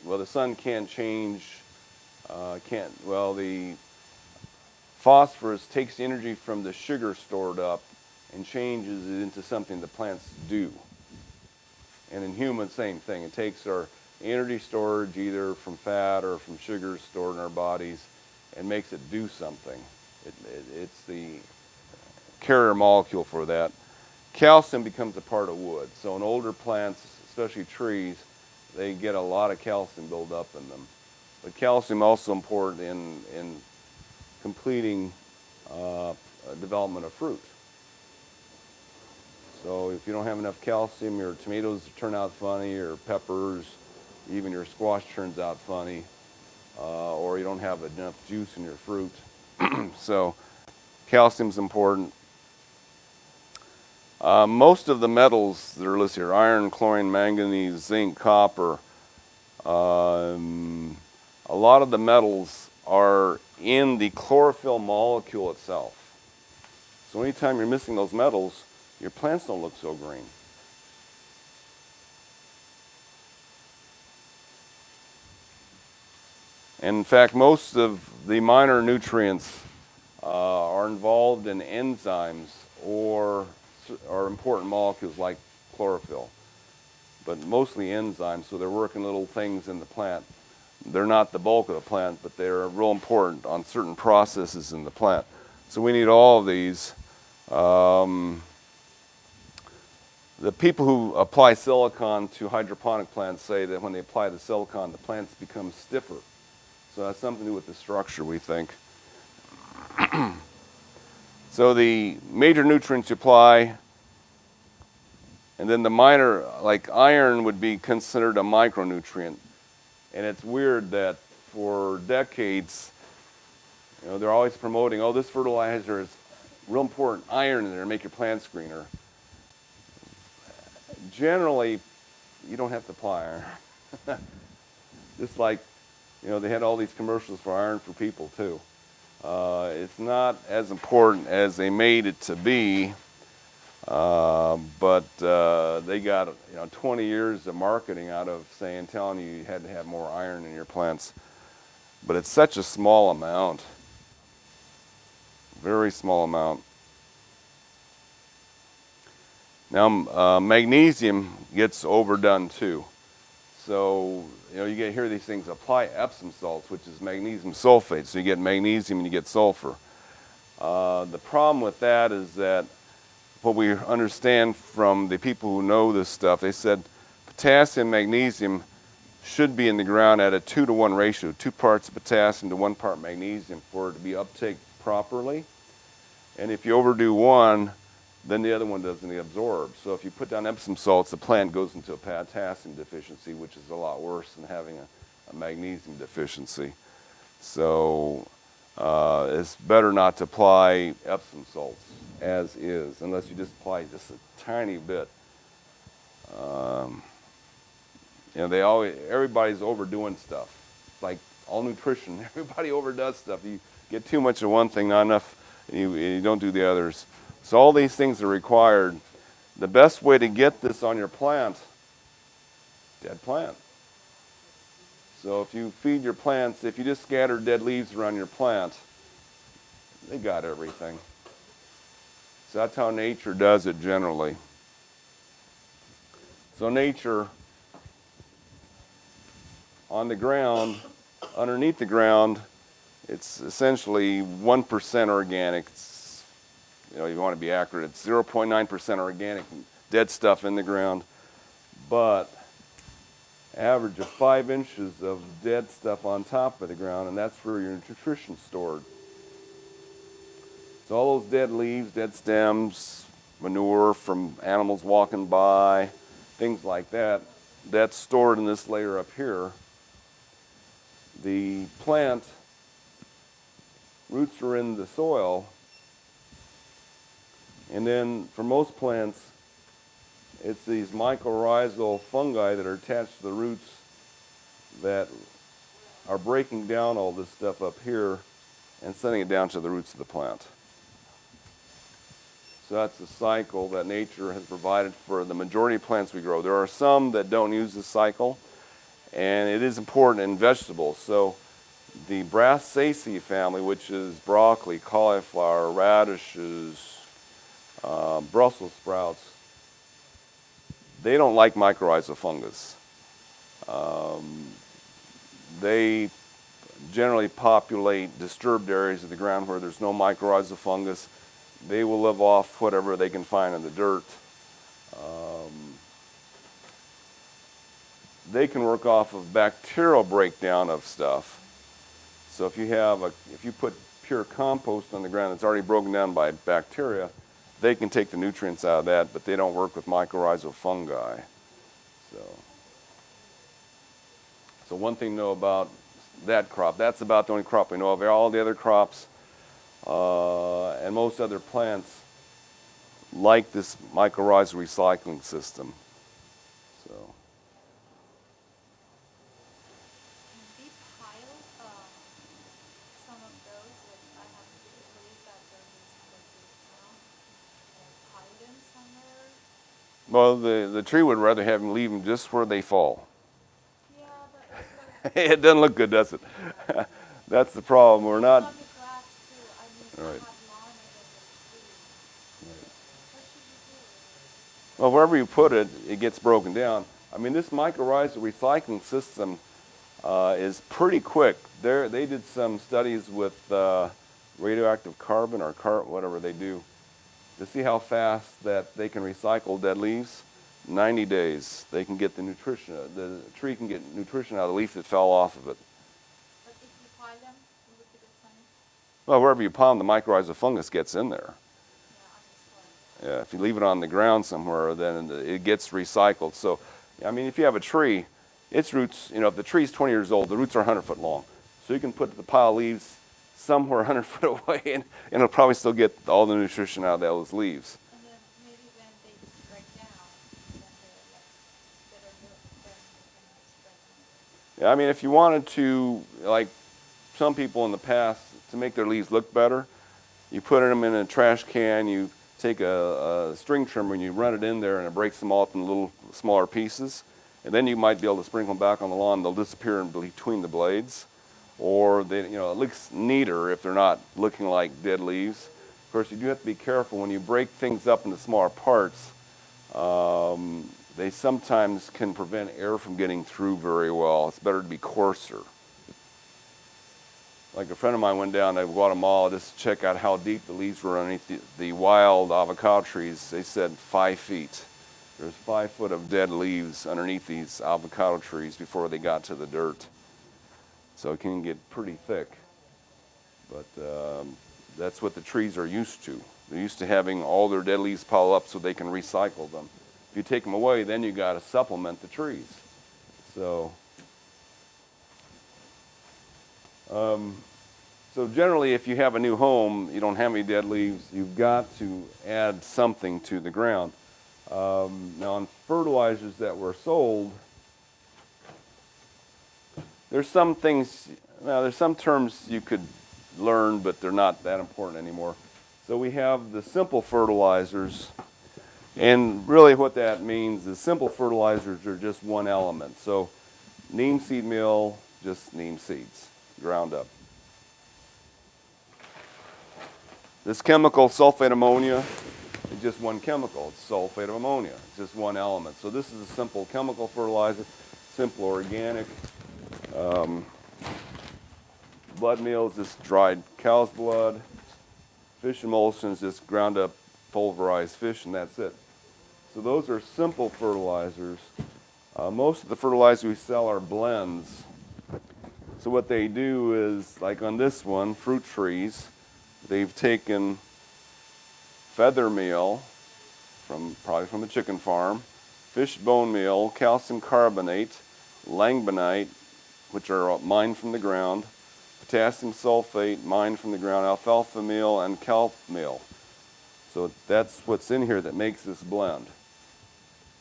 the sun can't change, the phosphorus takes the energy from the sugar stored up and changes it into something the plants do. And in humans, same thing. It takes our energy storage either from fat or from sugars stored in our bodies and makes it do something. It's the carrier molecule for that. Calcium becomes a part of wood. So in older plants, especially trees, they get a lot of calcium buildup in them. But calcium also important in completing development of fruit. So if you don't have enough calcium, your tomatoes turn out funny, or peppers, even your squash turns out funny, or you don't have enough juice in your fruit. So calcium's important. Most of the metals that are listed here, iron, chlorine, manganese, zinc, copper, a lot of the metals are in the chlorophyll molecule itself. So anytime you're missing those metals, your plants don't look so green. And in fact, most of the minor nutrients are involved in enzymes or important molecules like chlorophyll, but mostly enzymes, so they're working little things in the plant. They're not the bulk of the plant, but they're real important on certain processes in the plant. So we need all of these. The people who apply silicon to hydroponic plants say that when they apply the silicon, the plants become stiffer. So that's something to do with the structure, we think. So the major nutrients you apply, and then the minor, like iron, would be considered a micronutrient. And it's weird that for decades, they're always promoting, this fertilizer is real important, iron in there to make your plants greener. Generally, you don't have to apply iron. Just like, they had all these commercials for iron for people too. It's not as important as they made it to be, but they got 20 years of marketing out of telling you had to have more iron in your plants. But it's such a small amount. very small amount. Now, magnesium gets overdone too. So, you hear these things, apply Epsom salts, which is magnesium sulfate. So you get magnesium and you get sulfur. The problem with that is that what we understand from the people who know this stuff, they said potassium, magnesium should be in the ground at a 2-to-1 ratio, 2 parts of potassium to 1 part magnesium for it to be uptake properly. And if you overdo one, then the other one doesn't absorb. So if you put down Epsom salts, the plant goes into a potassium deficiency, which is a lot worse than having a magnesium deficiency. So it's better not to apply Epsom salts as is, unless you just apply just a tiny bit. Everybody's overdoing stuff. It's like all nutrition, everybody overdoes stuff. You get too much of one thing, not enough, and you don't do the others. So all these things are required. The best way to get this on your plant, dead plant. So if you feed your plants, if you just scatter dead leaves around your plant, they got everything. So that's how nature does it generally. So nature, on the ground, underneath the ground, it's essentially 1% organic. You want to be accurate. It's 0.9% organic, dead stuff in the ground, but average of 5 inches of dead stuff on top of the ground, and that's where your nutrition's stored. So all those dead leaves, dead stems, manure from animals walking by, things like that, that's stored in this layer up here. The plant roots are in the soil, and then for most plants, it's these mycorrhizal fungi that are attached to the roots that are breaking down all this stuff up here and sending it down to the roots of the plant. So that's a cycle that nature has provided for the majority of plants we grow. There are some that don't use this cycle, and it is important in vegetables. So the Brassicaceae family, which is broccoli, cauliflower, radishes, Brussels sprouts, they don't like mycorrhizal fungus. They generally populate disturbed areas of the ground where there's no mycorrhizal fungus. They will live off whatever they can find in the dirt. They can work off of bacterial breakdown of stuff. So if you put pure compost on the ground that's already broken down by bacteria, they can take the nutrients out of that, but they don't work with mycorrhizal fungi. So one thing to know about that crop, that's about the only crop we know of. All the other crops and most other plants like this mycorrhizal recycling system. So. Can we pile some of those? Like I have leaves that don't need to pile them somewhere? Well, the tree would rather have them leave them just where they fall. Yeah, but It doesn't look good, does it? That's the problem. We're not. on the grass too. I Right. have lawn and the trees. What should you do? Well, wherever you put it, it gets broken down. I mean, this mycorrhizal recycling system is pretty quick. They did some studies with radioactive carbon or whatever they do to see how fast that they can recycle dead leaves. 90 days, they can get the nutrition. The tree can get nutrition out of the leaf that fell off of it. But if you pile them, will it be the same? Well, wherever you pile them, the mycorrhizal fungus gets in there. Yeah, on the soil. Yeah, if you leave it on the ground somewhere, then it gets recycled. So, I mean, if you have a tree, its roots, if the tree's 20 years old, the roots are 100 foot long. So you can put the pile of leaves somewhere 100 foot away, and it'll probably still get all the nutrition out of those leaves. And then maybe when they break down, then they're better built, then you can spread them. Yeah, I mean, if you wanted to, like some people in the past, to make their leaves look better, you put them in a trash can, you take a string trimmer and you run it in there and it breaks them all up in little smaller pieces. And then you might be able to sprinkle them back on the lawn. They'll disappear in between the blades. or they, you know, it looks neater if they're not looking like dead leaves. Of course, you do have to be careful when you break things up into smaller parts. They sometimes can prevent air from getting through very well. It's better to be coarser. Like a friend of mine went down to Guatemala just to check out how deep the leaves were underneath the wild avocado trees. They said 5 feet. There's 5 foot of dead leaves underneath these avocado trees before they got to the dirt. So it can get pretty thick. But that's what the trees are used to. They're used to having all their dead leaves pile up so they can recycle them. If you take them away, then you got to supplement the trees. So generally, if you have a new home, you don't have any dead leaves, you've got to add something to the ground. Now, on fertilizers that were sold, there's some things, well, there's some terms you could learn, but they're not that important anymore. So we have the simple fertilizers, and really what that means is simple fertilizers are just one element. So neem seed meal, just neem seeds, ground up. This chemical, sulfate ammonia, is just one chemical. It's sulfate of ammonia. It's just one element. So this is a simple chemical fertilizer, simple organic. Blood meal is just dried cow's blood. Fish emulsion is just ground up pulverized fish, and that's it. So those are simple fertilizers. Most of the fertilizers we sell are blends. So what they do is, like on this one, fruit trees, they've taken feather meal, probably from a chicken farm, fish bone meal, calcium carbonate, langbonite, which are mined from the ground, potassium sulfate, mined from the ground, alfalfa meal, and kelp meal. So that's what's in here that makes this blend.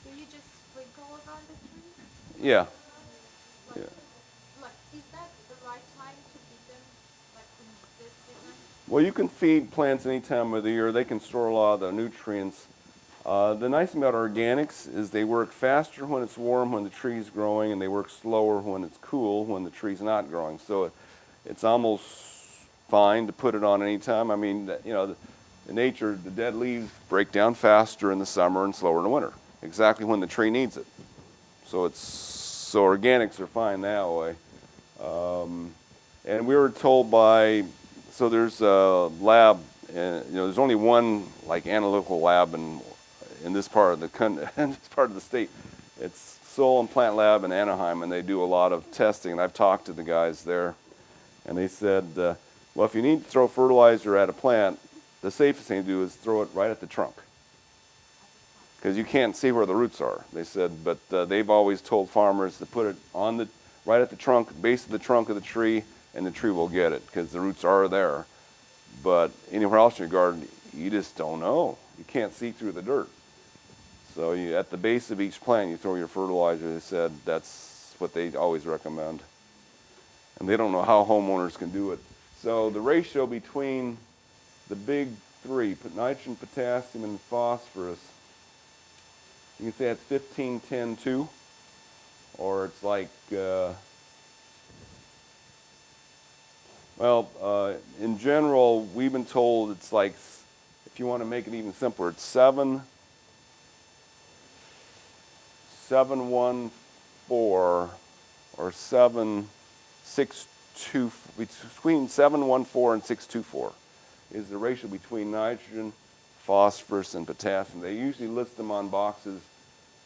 So you just sprinkle around the trees? Yeah. Like, like, is that the right time to feed them, like in this season? Well, you can feed plants any time of the year. They can store a lot of the nutrients. The nice thing about organics is they work faster when it's warm, when the tree's growing, and they work slower when it's cool, when the tree's not growing. So it's almost fine to put it on any time. I mean, you know, in nature, the dead leaves break down faster in the summer and slower in the winter, exactly when the tree needs it. So organics are fine that way. And we were told so there's a lab, and you know, there's only one like analytical lab in this part of the country, in this part of the state. It's Soil and Plant Lab in Anaheim, and they do a lot of testing. And I've talked to the guys there, and they said, well, if you need to throw fertilizer at a plant, the safest thing to do is throw it right at the trunk, because you can't see where the roots are. They said, but they've always told farmers to put it on right at the trunk, base of the trunk of the tree, and the tree will get it because the roots are there. But anywhere else in your garden, you just don't know. You can't see through the dirt. So at the base of each plant, you throw your fertilizer. They said that's what they always recommend. And they don't know how homeowners can do it. So the ratio between the big three, nitrogen, potassium, and phosphorus, you can say it's 15, 10, 2, or it's like, in general, we've been told it's like, if you want to make it even simpler, it's 7, 7, 1, 4, or 7, 6, 2, between 7, 1, 4 and 6, 2, 4 is the ratio between nitrogen, phosphorus, and potassium. They usually list them on boxes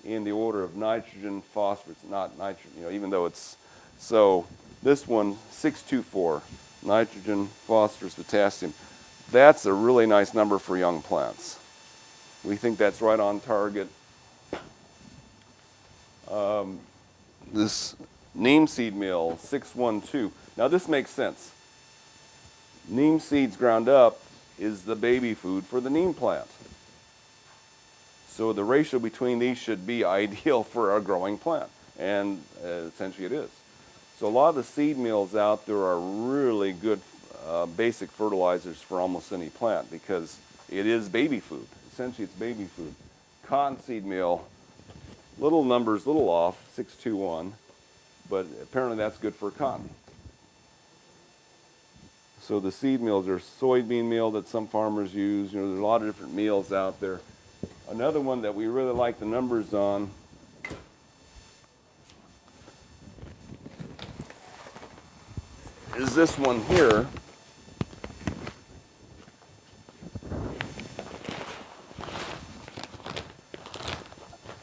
in the order of nitrogen, phosphorus, not nitrogen, you know, even though it's, so this one, 6, 2, 4, nitrogen, phosphorus, potassium. That's a really nice number for young plants. We think that's right on target. This neem seed meal, 612. Now this makes sense. Neem seeds ground up is the baby food for the neem plant. So the ratio between these should be ideal for a growing plant, and essentially it is. So a lot of the seed meals out there are really good basic fertilizers for almost any plant because it is baby food. Essentially it's baby food. Cottonseed meal, little numbers, little off, 621, but apparently that's good for cotton. So the seed meals, there's soybean meal that some farmers use. You know, there's a lot of different meals out there. Another one that we really like the numbers on is this one here.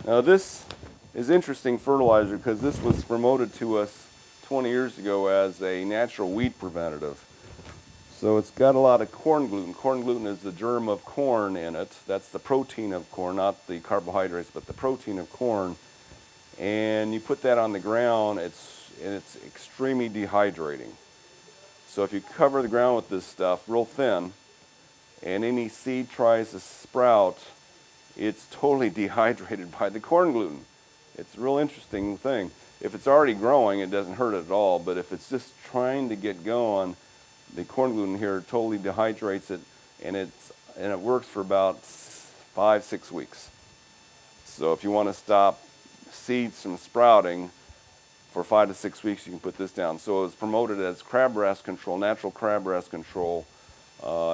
Now this is interesting fertilizer because this was promoted to us 20 years ago as a natural weed preventative. So it's got a lot of corn gluten. Corn gluten is the germ of corn in it. That's the protein of corn, not the carbohydrates, but the protein of corn. And you put that on the ground, it's extremely dehydrating. So if you cover the ground with this stuff real thin, and any seed tries to sprout, it's totally dehydrated by the corn gluten. It's a real interesting thing. If it's already growing, it doesn't hurt it at all, but if it's just trying to get going, the corn gluten here totally dehydrates it, and it works for about 5-6 weeks. So if you want to stop seeds from sprouting for 5 to 6 weeks, you can put this down. So it's promoted as crabgrass control, natural crabgrass control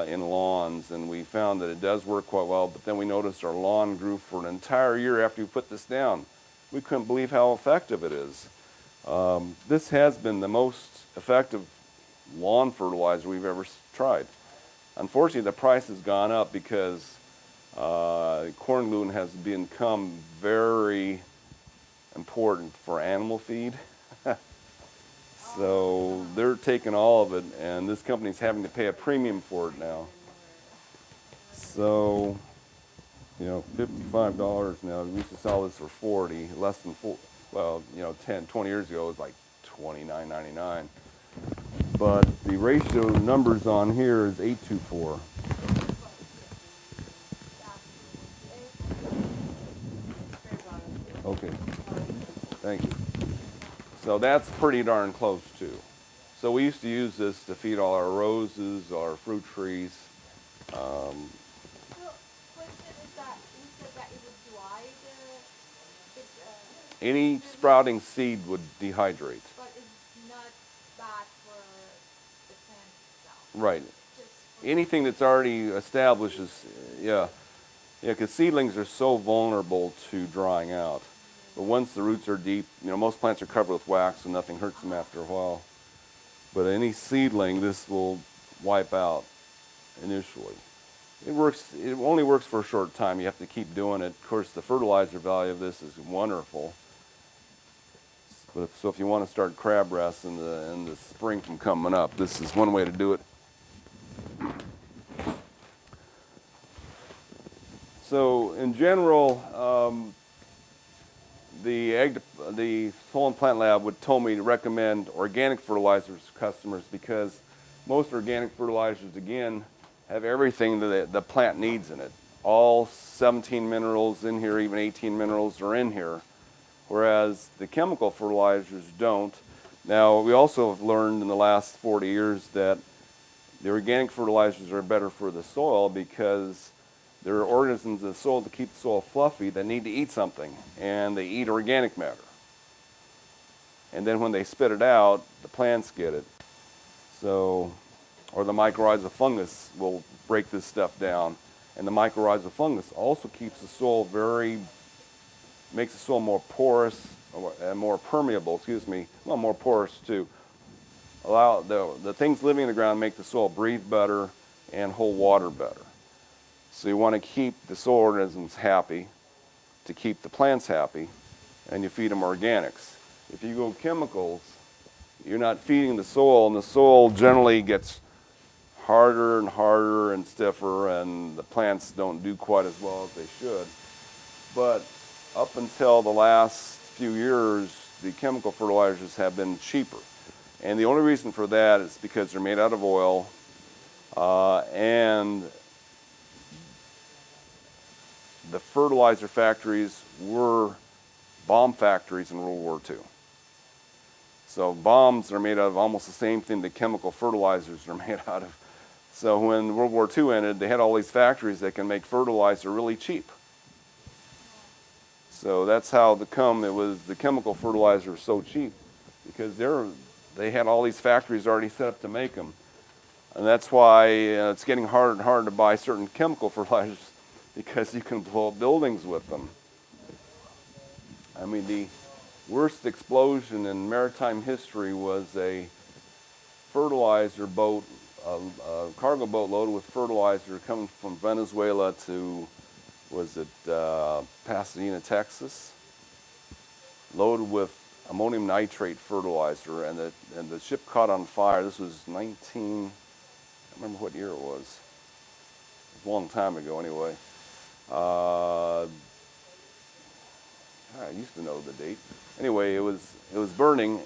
in lawns, and we found that it does work quite well, but then we noticed our lawn grew for an entire year after we put this down. We couldn't believe how effective it is. This has been the most effective lawn fertilizer we've ever tried. Unfortunately, the price has gone up because corn gluten has become very important for animal feed. So they're taking all of it, and this company's having to pay a premium for it now. So, you know, $55 now. We used to sell this for 40, less than 4. Well, you know, 10, 20 years ago it was like $29.99. But the ratio numbers on here is 8:4. Okay, thank you. So that's pretty darn close too. So we used to use this to feed all our roses, our fruit trees. So, question is that you said that it would dry Any sprouting seed would dehydrate. but it's not bad for the plant itself. Right. Just for Anything that's already established is, yeah. Yeah, because seedlings are so vulnerable to drying out. But once the roots are deep, you know, most plants are covered with wax, so nothing hurts them after a while. But any seedling, this will wipe out initially. It works. It only works for a short time. You have to keep doing it. Of course, the fertilizer value of this is wonderful. But so if you want to start crabgrass in the spring from coming up, this is one way to do it. So in general, the Soil and Plant Lab would told me to recommend organic fertilizers to customers because most organic fertilizers, again, have everything that the plant needs in it. All 17 minerals in here, even 18 minerals are in here, whereas the chemical fertilizers don't. Now, we also have learned in the last 40 years that the organic fertilizers are better for the soil because there are organisms in the soil to keep the soil fluffy that need to eat something, and they eat organic matter. And then when they spit it out, the plants get it. So, or the mycorrhizal fungus will break this stuff down. And the mycorrhizal fungus also keeps the soil makes the soil more porous, and more permeable, well, more porous to allow the things living in the ground make the soil breathe better and hold water better. So you want to keep the soil organisms happy to keep the plants happy, and you feed them organics. If you go chemicals, you're not feeding the soil, and the soil generally gets harder and harder and stiffer, and the plants don't do quite as well as they should. But up until the last few years, the chemical fertilizers have been cheaper. And the only reason for that is because they're made out of oil, and the fertilizer factories were bomb factories in World War II. So bombs are made out of almost the same thing the chemical fertilizers are made out of. So when World War II ended, they had all these factories that can make fertilizer really cheap. So that's how the chemical fertilizers were so cheap, because they had all these factories already set up to make them. And that's why it's getting harder and harder to buy certain chemical fertilizers because you can blow up buildings with them. I mean, the worst explosion in maritime history was a fertilizer boat, a cargo boat loaded with fertilizer coming from Venezuela to, was it Pasadena, Texas, loaded with ammonium nitrate fertilizer, and the ship caught on fire. This was I don't remember what year it was. It was a long time ago anyway. I used to know the date. Anyway, it was burning.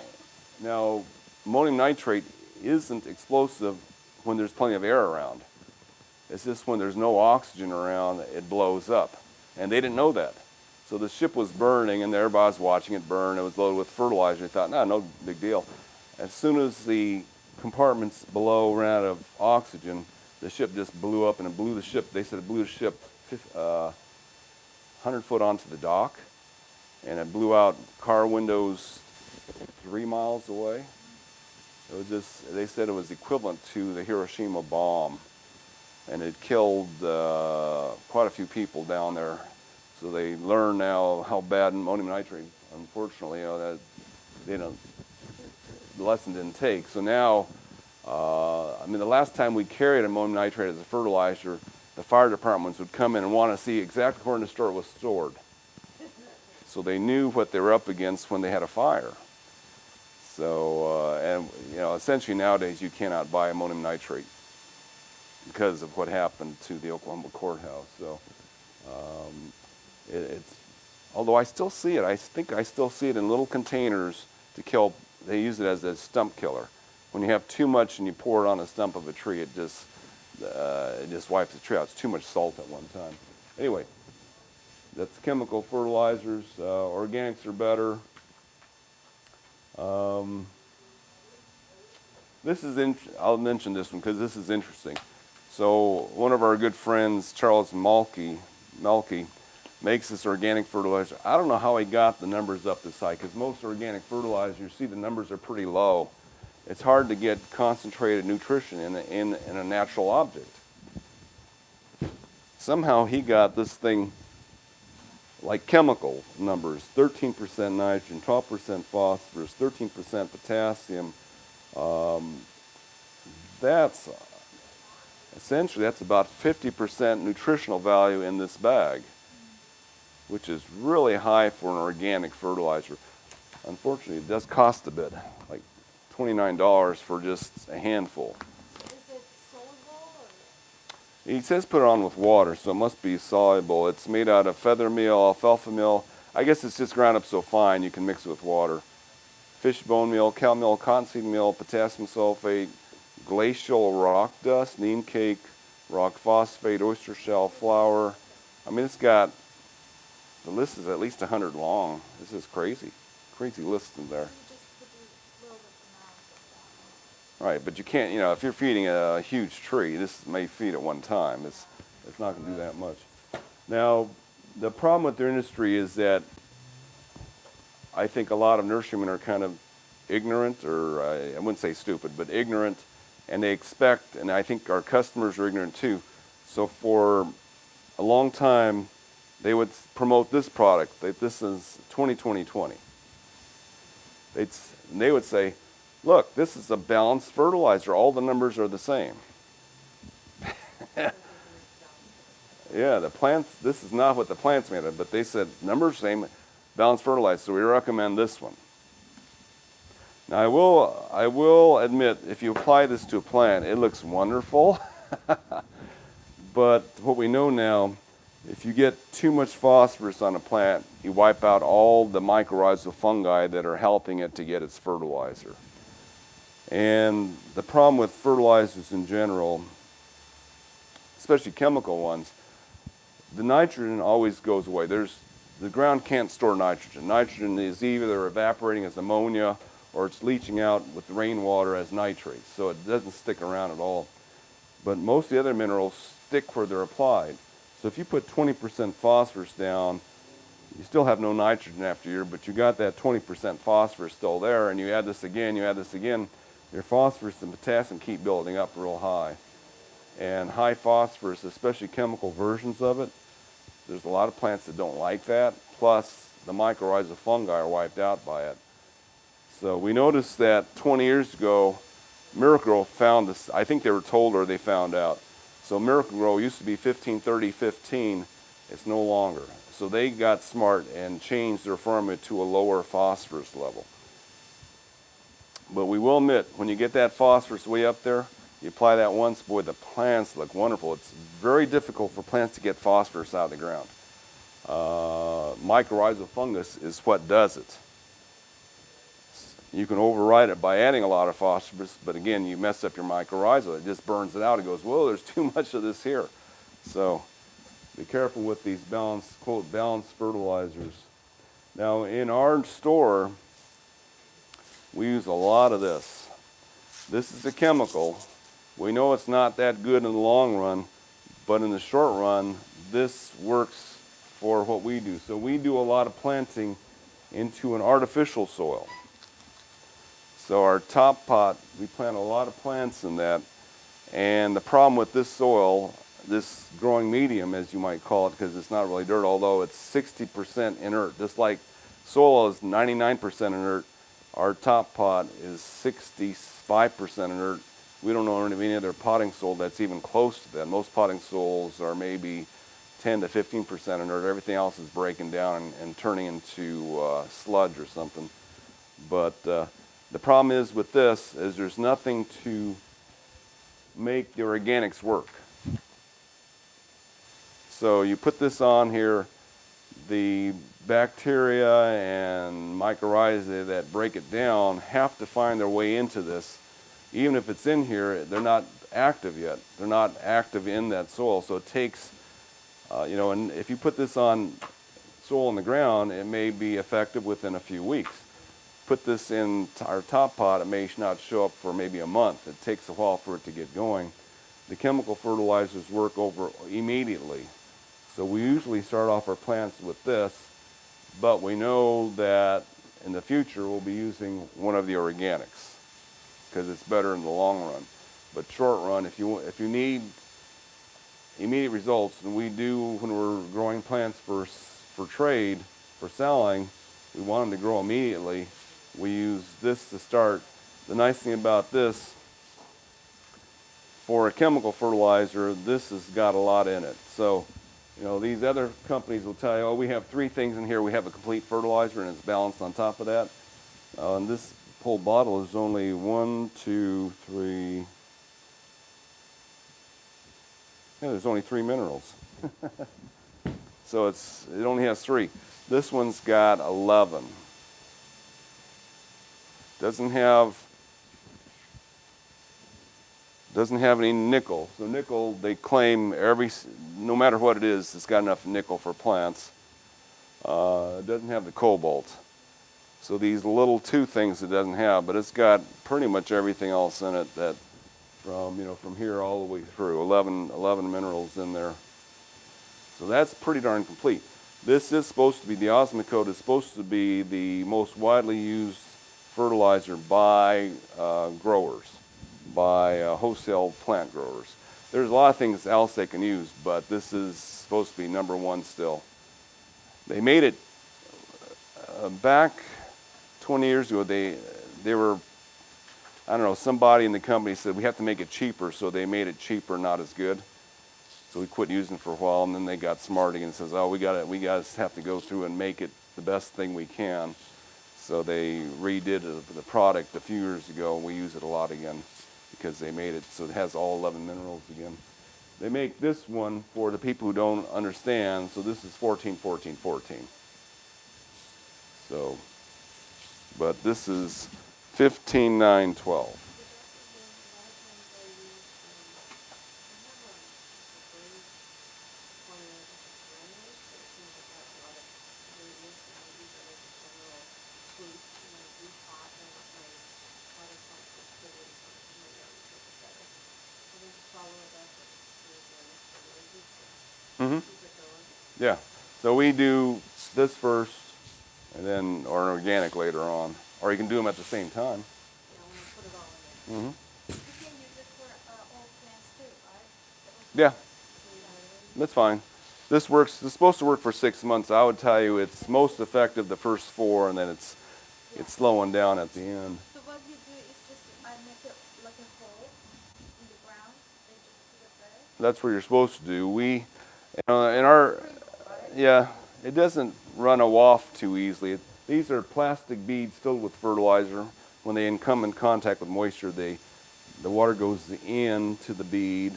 Now, ammonium nitrate isn't explosive when there's plenty of air around. It's just when there's no oxygen around, it blows up. And they didn't know that. So the ship was burning, and everybody was watching it burn. It was loaded with fertilizer. They thought, no big deal. As soon as the compartments below ran out of oxygen, the ship just blew up, and it blew the ship. They said it blew the ship 100 foot onto the dock, and it blew out car windows 3 miles away. It was just, they said it was equivalent to the Hiroshima bomb, and it killed quite a few people down there. So they learn now how bad ammonium nitrate, unfortunately, that the lesson didn't take. So now, I mean, the last time we carried ammonium nitrate as a fertilizer, the fire departments would come in and want to see exactly where in the store it was stored. So they knew what they were up against when they had a fire. So, and essentially nowadays you cannot buy ammonium nitrate because of what happened to the Oklahoma courthouse. So, it's, although I still see it, I think I still see it in little containers to kill. They use it as a stump killer. When you have too much and you pour it on a stump of a tree, it just wipes the tree out. It's too much salt at one time. Anyway, that's chemical fertilizers. Organics are better. I'll mention this one because this is interesting. So one of our good friends, Charles Melke, makes this organic fertilizer. I don't know how he got the numbers up this high, because most organic fertilizers, you see the numbers are pretty low. It's hard to get concentrated nutrition in a natural object. Somehow he got this thing like chemical numbers: 13% nitrogen, 12% phosphorus, 13% potassium. That's essentially, that's about 50% nutritional value in this bag, which is really high for an organic fertilizer. Unfortunately, it does cost a bit, like $29 for just a handful. So is it soluble or? He says put it on with water, so it must be soluble. It's made out of feather meal, alfalfa meal. I guess it's just ground up so fine you can mix it with water. Fish bone meal, cow meal, cottonseed meal, potassium sulfate, glacial rock dust, neem cake, rock phosphate, oyster shell flour. I mean, it's got, the list is at least 100 long. This is crazy. Crazy list in there. You just put a little bit amount of that. Right, but you can't, if you're feeding a huge tree, this may feed at one time. It's not going to do that much. Now, the problem with their industry is that I think a lot of nurserymen are kind of ignorant, or I wouldn't say stupid, but ignorant, and they expect, and I think our customers are ignorant too. So for a long time, they would promote this product, that this is 20-20-20. They would say, look, this is a balanced fertilizer. All the numbers are the same. Yeah, the plants, this is not what the plant's made of, but they said, numbers same, balanced fertilizer, so we recommend this one. Now I will admit, if you apply this to a plant, it looks wonderful. But what we know now, if you get too much phosphorus on a plant, you wipe out all the mycorrhizal fungi that are helping it to get its fertilizer. And the problem with fertilizers in general, especially chemical ones, the nitrogen always goes away. The ground can't store nitrogen. Nitrogen is either evaporating as ammonia or it's leaching out with rainwater as nitrates, so it doesn't stick around at all. But most of the other minerals stick where they're applied. So if you put 20% phosphorus down, you still have no nitrogen after a year, but you got that 20% phosphorus still there, and you add this again, your phosphorus and potassium keep building up real high. And high phosphorus, especially chemical versions of it, there's a lot of plants that don't like that. Plus, the mycorrhizal fungi are wiped out by it. So we noticed that 20 years ago, Miracle-Gro found this. I think they were told or they found out. So Miracle-Gro used to be 15-30-15. It's no longer. So they got smart and changed their formula to a lower phosphorus level. But we will admit, when you get that phosphorus way up there, you apply that once, boy, the plants look wonderful. It's very difficult for plants to get phosphorus out of the ground. Mycorrhizal fungus is what does it. You can override it by adding a lot of phosphorus, but again, you mess up your mycorrhizal. It just burns it out. It goes, whoa, there's too much of this here. So be careful with these balanced, quote, balanced fertilizers. Now, in our store, we use a lot of this. This is a chemical. We know it's not that good in the long run, but in the short run, this works for what we do. So we do a lot of planting into an artificial soil. So our top pot, we plant a lot of plants in that. And the problem with this soil, this growing medium, as you might call it, because it's not really dirt, although it's 60% inert. Just like soil is 99% inert, our top pot is 65% inert. We don't know of any other potting soil that's even close to that. Most potting soils are maybe 10 to 15% inert. Everything else is breaking down and turning into sludge or something. But the problem is with this is there's nothing to make the organics work. So you put this on here, the bacteria and mycorrhizae that break it down have to find their way into this. Even if it's in here, they're not active yet. They're not active in that soil. So it takes, and if you put this on soil in the ground, it may be effective within a few weeks. Put this in our top pot, it may not show up for maybe a month. It takes a while for it to get going. The chemical fertilizers work over immediately. So we usually start off our plants with this, but we know that in the future we'll be using one of the organics because it's better in the long run. But short run, if you need immediate results, and we do when we're growing plants for trade, for selling, we want them to grow immediately. We use this to start. The nice thing about this, for a chemical fertilizer, this has got a lot in it. So, these other companies will tell you, oh, we have 3 things in here. We have a complete fertilizer and it's balanced on top of that. And this whole bottle is only 1, 2, 3. Yeah, there's only 3 minerals. So it only has 3. This one's got 11. Doesn't have any nickel. So nickel, they claim no matter what it is, it's got enough nickel for plants. It doesn't have the cobalt. So these little 2 things it doesn't have, but it's got pretty much everything else in it that from here all the way through, 11 minerals in there. So that's pretty darn complete. This is supposed to be, the Osmocote is supposed to be the most widely used fertilizer by growers, by wholesale plant growers. There's a lot of things else they can use, but this is supposed to be number 1 still. They made it back 20 years ago. They were, I don't know, somebody in the company said we have to make it cheaper, so they made it cheaper, not as good. So we quit using it for a while, and then they got smart again and says, oh, we guys have to go through and make it the best thing we can. So they redid the product a few years ago, and we use it a lot again because they made it so it has all 11 minerals again. They make this one for the people who don't understand, so this is 14, 14, 14. So, but this is 15, 9, 12. Yeah, so we do this first, and then or an organic later on, or you can do them at the same time. Hmm. You can use it for all plants too, right? Yeah, Yeah. that's fine. This works. It's supposed to work for 6 months. I would tell you it's most effective the first 4, and then it's Yeah. slowing down at the end. So what you do is just I make it like a hole in the ground and just put it there. That's what you're supposed to do. In our, Sprinkle, right? yeah, it doesn't run off too easily. These are plastic beads filled with fertilizer. When they come in contact with moisture, the water goes into the bead,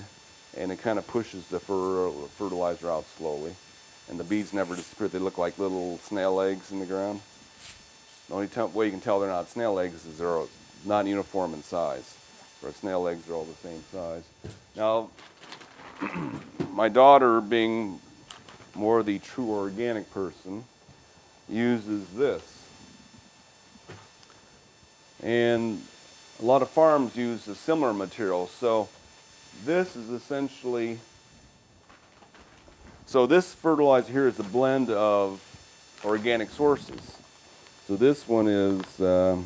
and it kind of pushes the fertilizer out slowly. And the beads never disappear. They look like little snail eggs in the ground. The only way you can tell they're not snail eggs is they're not uniform in size. For snail eggs are all the same size. Now, my daughter, being more the true organic person, uses this. And a lot of farms use a similar material. So this is essentially, so this fertilizer here is a blend of organic sources. So this one is, well,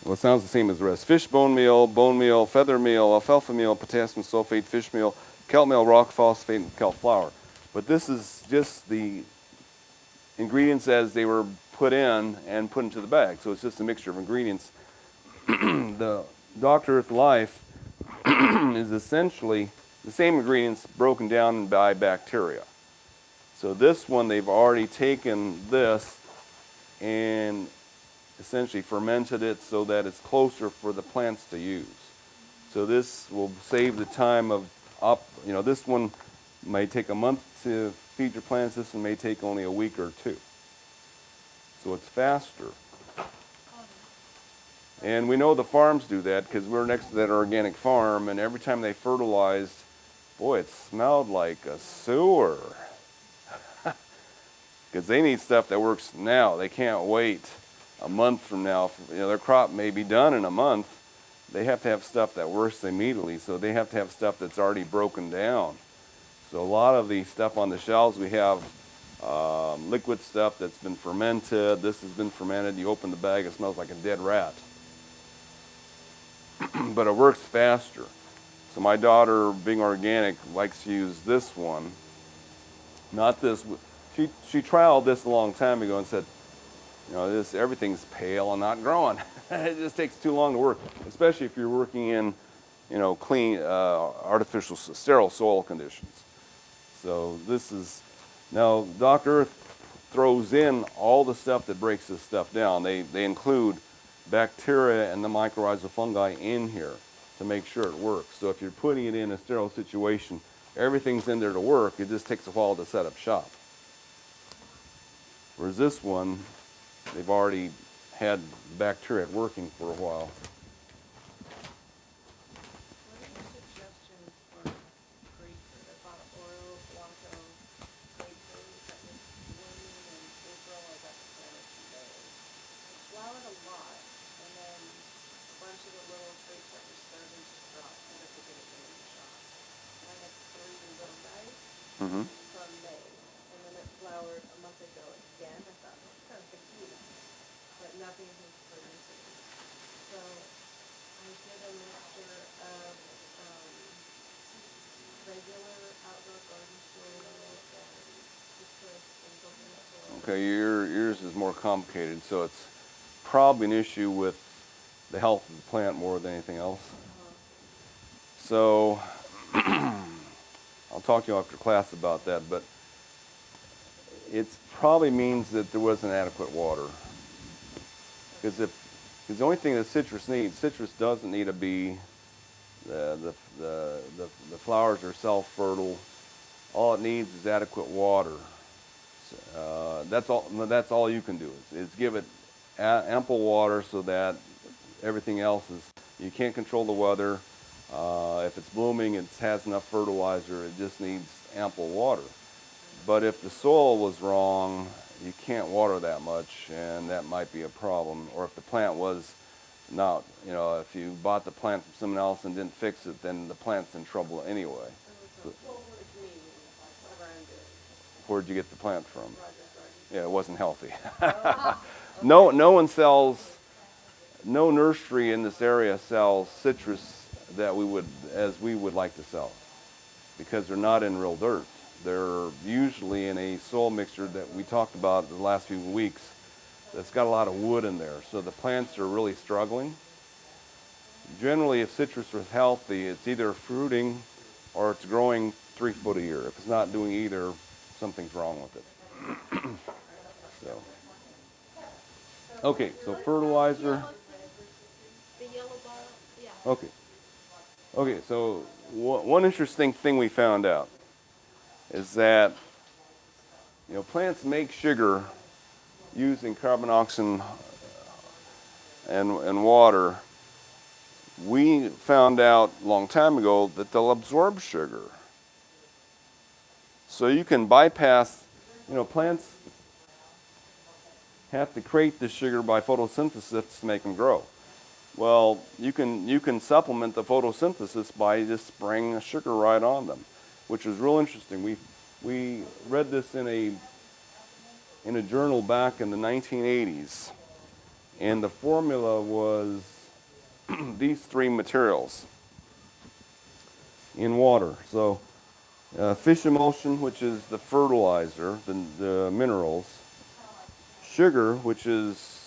it sounds the same as the rest. Fish bone meal, feather meal, alfalfa meal, potassium sulfate, fish meal, kelp meal, rock phosphate, and kelp flour. But this is just the ingredients as they were put in and put into the bag. So it's just a mixture of ingredients. The Dr. Earth Life is essentially the same ingredients broken down by bacteria. So this one, they've already taken this and essentially fermented it so that it's closer for the plants to use. So this will save the time of this one may take a month to feed your plants. This one may take only a week or 2. So it's faster. And we know the farms do that because we're next to that organic farm, and every time they fertilized, boy, it smelled like a sewer. Because they need stuff that works now. They can't wait a month from now. Their crop may be done in a month. They have to have stuff that works immediately, so they have to have stuff that's already broken down. So a lot of the stuff on the shelves, we have liquid stuff that's been fermented. This has been fermented. You open the bag, it smells like a dead rat. But it works faster. So my daughter, being organic, likes to use this one. Not this. She trialed this a long time ago and said, everything's pale and not growing. It just takes too long to work, especially if you're working in, clean, artificial, sterile soil conditions. So this is, now Dr. Earth throws in all the stuff that breaks this stuff down. They include bacteria and the mycorrhizal fungi in here to make sure it works. So if you're putting it in a sterile situation, everything's in there to work. It just takes a while to set up shop. Whereas this one, they've already had bacteria working for a while. What are your suggestions for grapefruit? I bought oil blanco grapefruit that was blooming in April. I got the plant in 2 days. It flowered a lot, and then a bunch of the little grapes that were starting to drop. I had to get it in the shop. And I had 3 little guys Mm-hmm. from May, and then it flowered a month ago again. I thought, well, it's kind of cute, but nothing has fermented. So I did a mixture of regular outdoor garden soil and citrus and coconut soil. Okay, yours is more complicated, so it's probably an issue with the health of the plant more than anything else. So I'll talk to you after class about that, but it probably means that there wasn't adequate water. Because the only thing that citrus needs, citrus doesn't need a bee. The flowers are self-fertile. All it needs is adequate water. That's all you can do is give it ample water so that everything else is. You can't control the weather. If it's blooming, it has enough fertilizer. It just needs ample water. But if the soil was wrong, you can't water that much, and that might be a problem. Or if the plant was not, if you bought the plant from someone else and didn't fix it, then the plant's in trouble anyway. So towards me, whatever I'm doing. Where'd you get the plant from? Roger's garden. Yeah, it wasn't healthy. No one sells, no nursery in this area sells citrus that we would like to sell, because they're not in real dirt. They're usually in a soil mixture that we talked about the last few weeks that's got a lot of wood in there. So the plants are really struggling. Generally, if citrus is healthy, it's either fruiting or it's growing 3 foot a year. If it's not doing either, something's wrong with it. So, okay, so fertilizer. The yellow bar, yeah. Okay. Okay, so one interesting thing we found out is that, plants make sugar using carbon dioxide and water. We found out a long time ago that they'll absorb sugar. So you can bypass, plants have to create the sugar by photosynthesis to make them grow. Well, you can supplement the photosynthesis by just spraying the sugar right on them, which is real interesting. We read this in a journal back in the 1980s, and the formula was these 3 materials in water. So fish emulsion, which is the fertilizer, the minerals; sugar, which is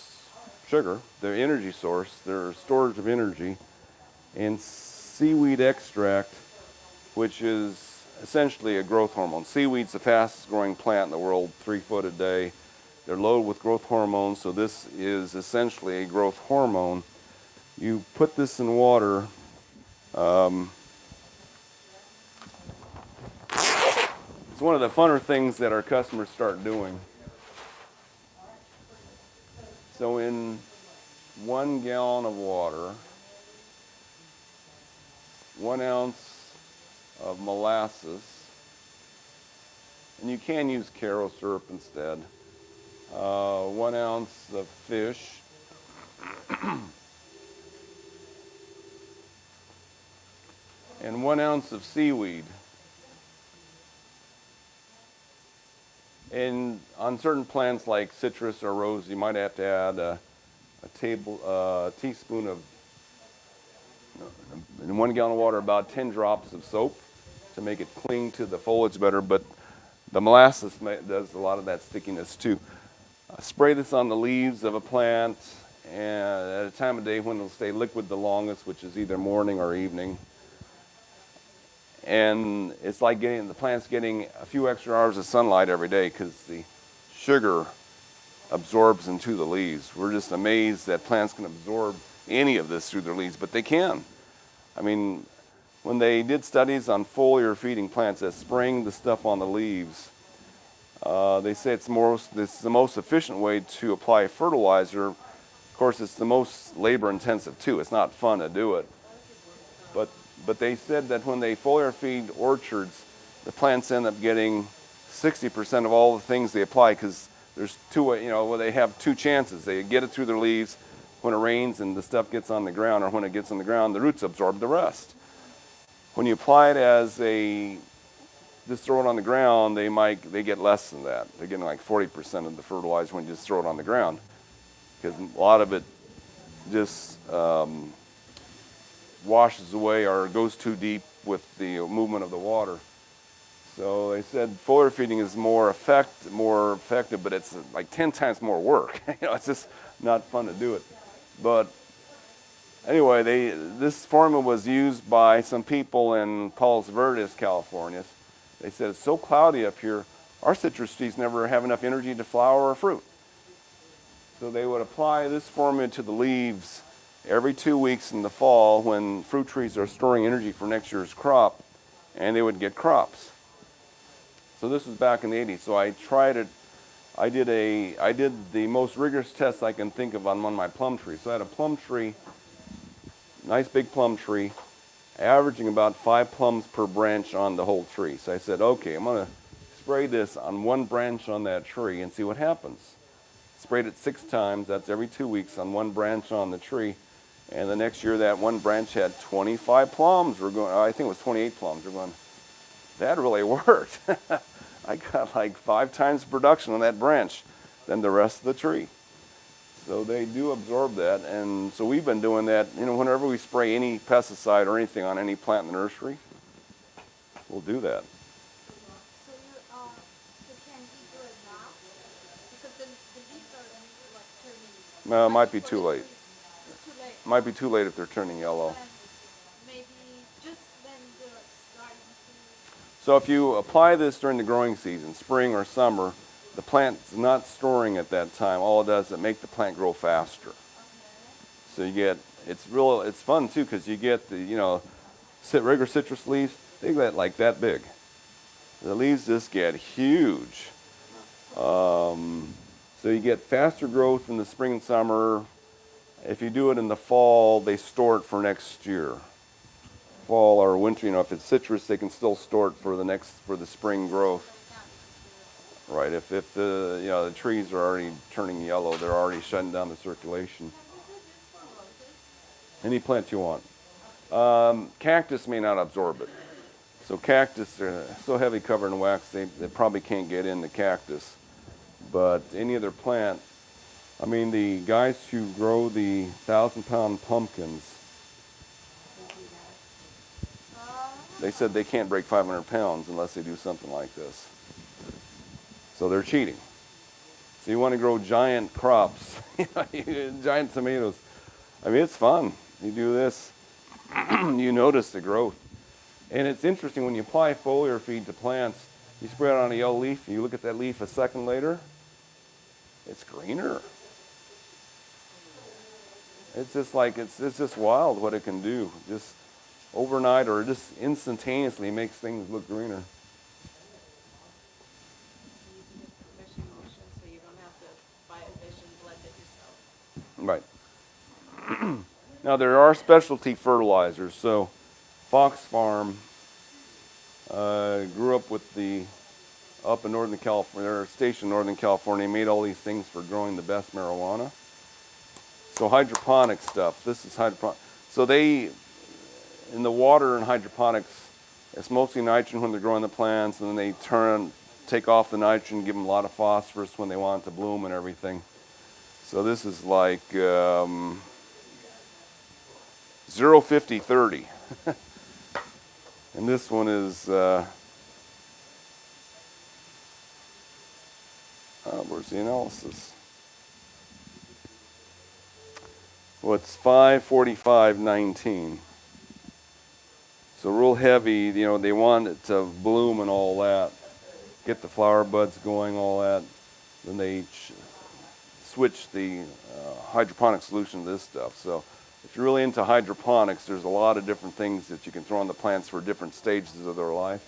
sugar, their energy source, their storage of energy; and seaweed extract, which is essentially a growth hormone. Seaweed's the fastest growing plant in the world, 3 foot a day. They're loaded with growth hormones, so this is essentially a growth hormone. You put this in water. It's one of the funner things that our customers start doing. So in 1 gallon of water, 1 ounce of molasses, and you can use Caro syrup instead, 1 ounce of fish, and 1 ounce of seaweed. And on certain plants like citrus or rose, you might have to add a teaspoon of, in 1 gallon of water, about 10 drops of soap to make it cling to the foliage better. But the molasses does a lot of that stickiness too. Spray this on the leaves of a plant, and at a time of day when it'll stay liquid the longest, which is either morning or evening. And it's like the plant's getting a few extra hours of sunlight every day because the sugar absorbs into the leaves. We're just amazed that plants can absorb any of this through their leaves, but they can. I mean, when they did studies on foliar feeding plants, that spraying the stuff on the leaves, they say it's the most efficient way to apply fertilizer. Of course, it's the most labor intensive too. It's not fun to do it. But they said that when they foliar feed orchards, the plants end up getting 60% of all the things they apply, because there's they have 2 chances. They get it through their leaves when it rains and the stuff gets on the ground, or when it gets on the ground, the roots absorb the rest. When you apply it just throw it on the ground, they get less than that. They're getting like 40% of the fertilizer when you just throw it on the ground, because a lot of it just washes away or goes too deep with the movement of the water. So they said foliar feeding is more effective, but it's like 10 times more work. It's just not fun to do it. But anyway, this formula was used by some people in Palos Verdes, California. They said, it's so cloudy up here, our citrus trees never have enough energy to flower or fruit. So they would apply this formula to the leaves every 2 weeks in the fall when fruit trees are storing energy for next year's crop, and they would get crops. So this was back in the 80s. So I tried it. I did the most rigorous test I can think of on one of my plum trees. So I had a plum tree, nice big plum tree, averaging about 5 plums per branch on the whole tree. So I said, okay, I'm going to spray this on 1 branch on that tree and see what happens. Sprayed it 6 times. That's every 2 weeks on 1 branch on the tree. And the next year, that 1 branch had 25 plums. I think it was 28 plums. We're going, that really worked. I got like 5 times production on that branch than the rest of the tree. So they do absorb that, and so we've been doing that. You know, whenever we spray any pesticide or anything on any plant in the nursery, we'll do that. So can he do it now? Because the leaves are like turning. It I might mean, be for too the late. trees, it's too late. Might be too late if they're turning yellow. And maybe just when they're starting to. So if you apply this during the growing season, spring or summer, the plant's not storing at that time. All it does is make the plant grow faster. Okay. So you get, it's fun too, because you get the, you know, regular citrus leaves, they get like that big. The leaves just get huge. So you get faster growth in the spring and summer. If you do it in the fall, they store it for next year. Fall or winter, you know, if it's citrus, they can still store it for the spring growth. Right, if the, you know, the trees are already turning yellow, they're already shutting down the circulation. Any plant you want. Cactus may not absorb it. So cactus are so heavy covered in wax, they probably can't get in the cactus. But any other plant, I mean, the guys who grow the 1,000-pound pumpkins, they said they can't break 500 pounds unless they do something like this. So they're cheating. So you want to grow giant crops, giant tomatoes. I mean, it's fun. You do this, you notice the growth. And it's interesting when you apply foliar feed to plants, you spray it on a yellow leaf, and you look at that leaf a second later, it's greener. It's just like, it's just wild what it can do. Just overnight or just instantaneously makes things look greener. Fishing motion, so you don't have to buy a fish and blend it yourself. Right. Now there are specialty fertilizers. So Fox Farm grew up up in Northern California, they're stationed in Northern California, made all these things for growing the best marijuana. So hydroponic stuff, this is hydroponic. So in the water in hydroponics, it's mostly nitrogen when they're growing the plants, and then they take off the nitrogen, give them a lot of phosphorus when they want it to bloom and everything. So this is like 0-50-30. And this one is, where's the analysis? Well, it's 5-45-19. So real heavy, you know, they want it to bloom and all that. Get the flower buds going, all that. Then they switch the hydroponic solution to this stuff. So if you're really into hydroponics, there's a lot of different things that you can throw on the plants for different stages of their life.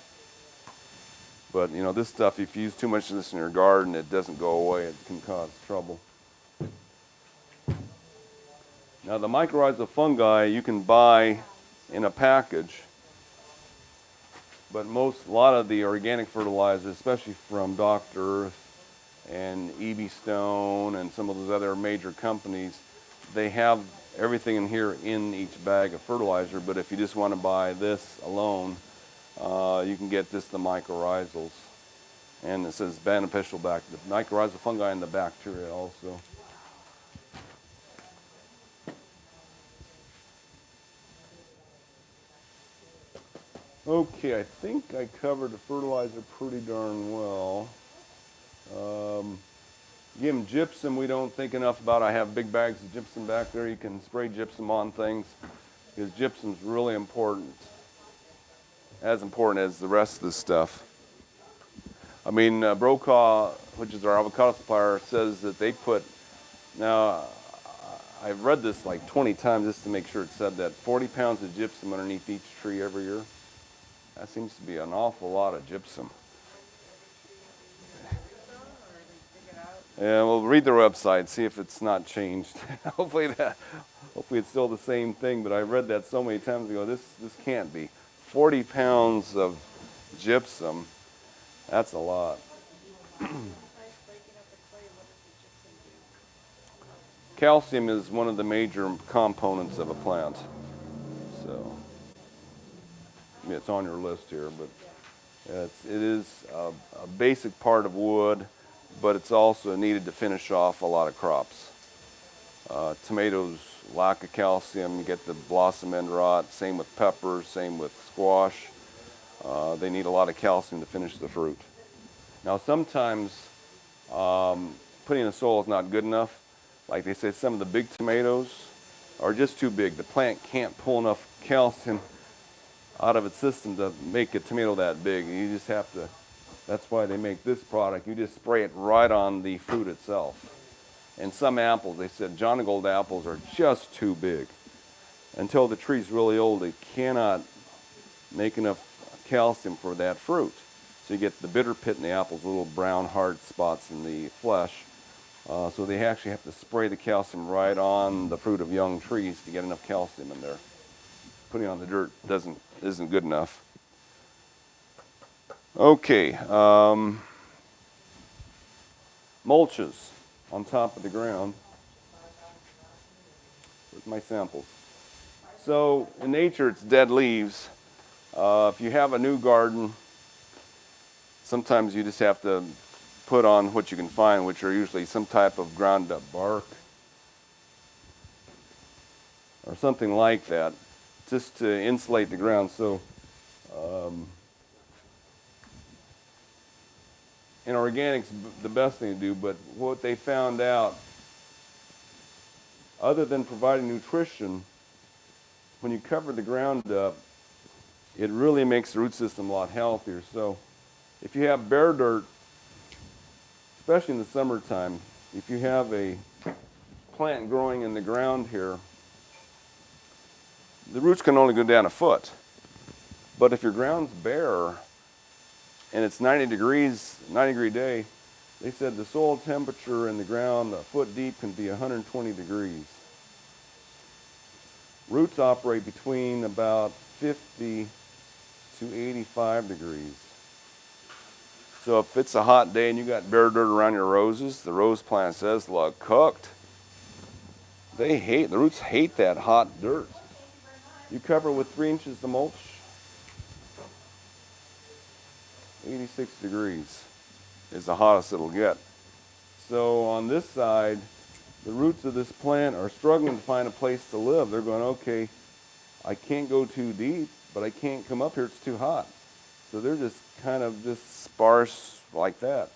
But you know, this stuff, if you use too much of this in your garden, it doesn't go away. It can cause trouble. Now the mycorrhizal fungi you can buy in a package, but a lot of the organic fertilizers, especially from Dr. Earth and E.B. Stone and some of those other major companies, they have everything in here in each bag of fertilizer. But if you just want to buy this alone, you can get just the mycorrhizals. And it says beneficial the mycorrhizal fungi and the bacteria also. Okay, I think I covered the fertilizer pretty darn well. Again, gypsum we don't think enough about. I have big bags of gypsum back there. You can spray gypsum on things because gypsum's really important. As important as the rest of this stuff. I mean, Brokaw, which is our avocado supplier, says that they put, now I've read this like 20 times just to make sure it said that, 40 pounds of gypsum underneath each tree every year. That seems to be an awful lot of gypsum. Yeah, we'll read their website, see if it's not changed. Hopefully it's still the same thing, but I read that so many times ago, this can't be. 40 pounds of gypsum, that's a lot. Calcium is one of the major components of a plant. So, it's on your list here, but it is a basic part of wood, but it's also needed to finish off a lot of crops. Tomatoes, lack of calcium, you get the blossom end rot. Same with peppers, same with squash. They need a lot of calcium to finish the fruit. Now sometimes putting in the soil is not good enough. Like they say, some of the big tomatoes are just too big. The plant can't pull enough calcium out of its system to make a tomato that big. You just have to, that's why they make this product. You just spray it right on the fruit itself. And some apples, they said John Gold apples are just too big. Until the tree's really old, they cannot make enough calcium for that fruit. So you get the bitter pit in the apples, little brown hard spots in the flesh. So they actually have to spray the calcium right on the fruit of young trees to get enough calcium in there. Putting it on the dirt isn't good enough. Okay, mulches on top of the ground. Where's my samples? So in nature, it's dead leaves. If you have a new garden, sometimes you just have to put on what you can find, which are usually some type of ground up bark or something like that, just to insulate the ground. So in organics, the best thing to do, but what they found out, other than providing nutrition, when you cover the ground up, it really makes the root system a lot healthier. So if you have bare dirt, especially in the summertime, if you have a plant growing in the ground here, the roots can only go down a foot. But if your ground's bare and it's 90 degrees, 90-degree day, they said the soil temperature in the ground a foot deep can be 120 degrees. Roots operate between about 50 to 85 degrees. So if it's a hot day and you got bare dirt around your roses, the rose plant says, look, cooked. The roots hate that hot dirt. You cover with 3 inches of mulch, 86 degrees is the hottest it'll get. So on this side, the roots of this plant are struggling to find a place to live. They're going, okay, I can't go too deep, but I can't come up here, it's too hot. So they're just kind of just sparse like that.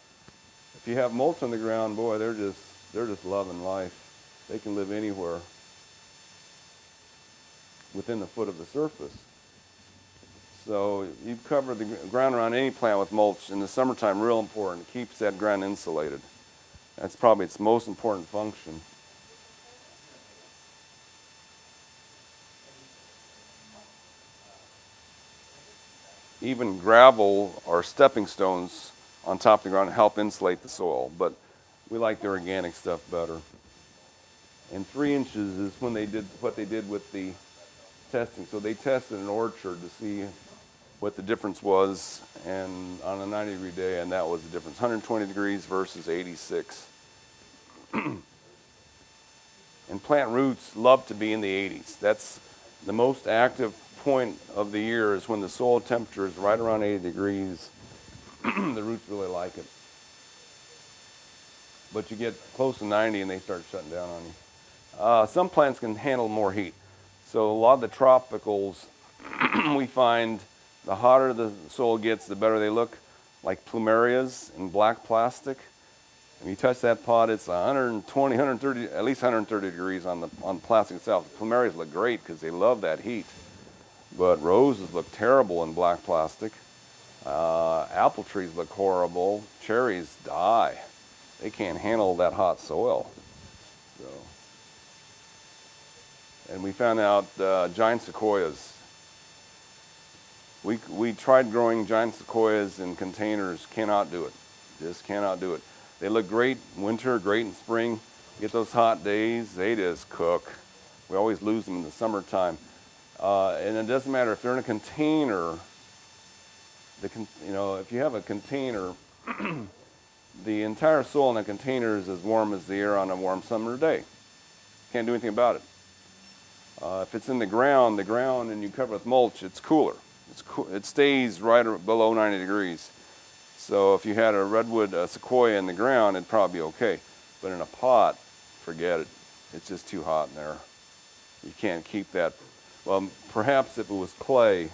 If you have mulch on the ground, boy, they're just loving life. They can live anywhere within a foot of the surface. So you cover the ground around any plant with mulch in the summertime, real important. It keeps that ground insulated. That's probably its most important function. Even gravel or stepping stones on top of the ground help insulate the soil, but we like the organic stuff better. And 3 inches is when they did what they did with the testing. So they tested an orchard to see what the difference was, and on a 90-degree day, and that was the difference, 120 degrees versus 86. And plant roots love to be in the 80s. That's the most active point of the year, is when the soil temperature is right around 80 degrees. The roots really like it. But you get close to 90 and they start shutting down on you. Some plants can handle more heat. So a lot of the tropicals, we find the hotter the soil gets, the better they look, like plumerias in black plastic. When you touch that pot, it's 120, 130, at least 130 degrees on the plastic itself. The plumerias look great because they love that heat. But roses look terrible in black plastic. Apple trees look horrible. Cherries die. They can't handle that hot soil. So. And we found out giant sequoias. We tried growing giant sequoias in containers, cannot do it. Just cannot do it. They look great in winter, great in spring. Get those hot days, they just cook. We always lose them in the summertime. And it doesn't matter if they're in a container. If you have a container, the entire soil in a container is as warm as the air on a warm summer day. Can't do anything about it. If it's in the ground and you cover it with mulch, it's cooler. It stays right below 90 degrees. So if you had a redwood sequoia in the ground, it'd probably be okay. But in a pot, forget it. It's just too hot in there. You can't keep that. Well, perhaps if it was clay,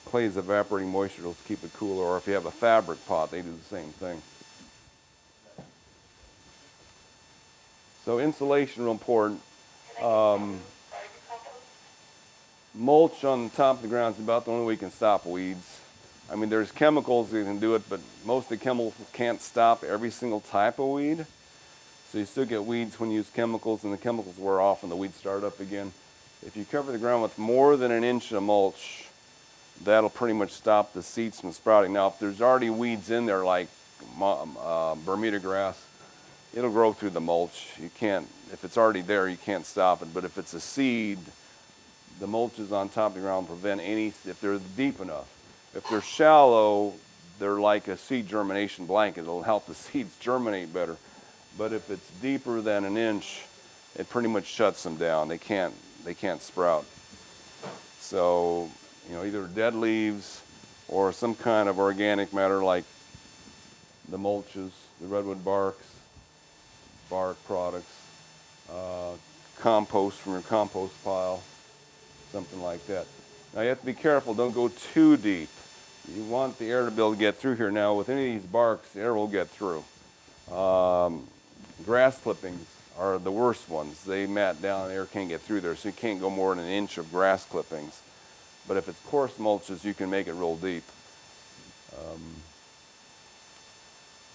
clay's evaporating moisture will keep it cooler, or if you have a fabric pot, they do the same thing. So insulation real important. Mulch on the top of the ground is about the only way you can stop weeds. I mean, there's chemicals that can do it, but most of the chemicals can't stop every single type of weed. So you still get weeds when you use chemicals, and the chemicals wear off and the weeds start up again. If you cover the ground with more than an inch of mulch, that'll pretty much stop the seeds from sprouting. Now, if there's already weeds in there like Bermuda grass, it'll grow through the mulch. You can't, if it's already there, you can't stop it. But if it's a seed, the mulch is on top of the ground to prevent any, if they're deep enough. If they're shallow, they're like a seed germination blanket. It'll help the seeds germinate better. But if it's deeper than an inch, it pretty much shuts them down. They can't sprout. So, you know, either dead leaves or some kind of organic matter like the mulches, the redwood bark products, compost from your compost pile, something like that. Now you have to be careful, don't go too deep. You want the air to be able to get through here. Now with any of these barks, the air will get through. Grass clippings are the worst ones. They mat down, the air can't get through there, so you can't go more than an inch of grass clippings. But if it's coarse mulches, you can make it real deep.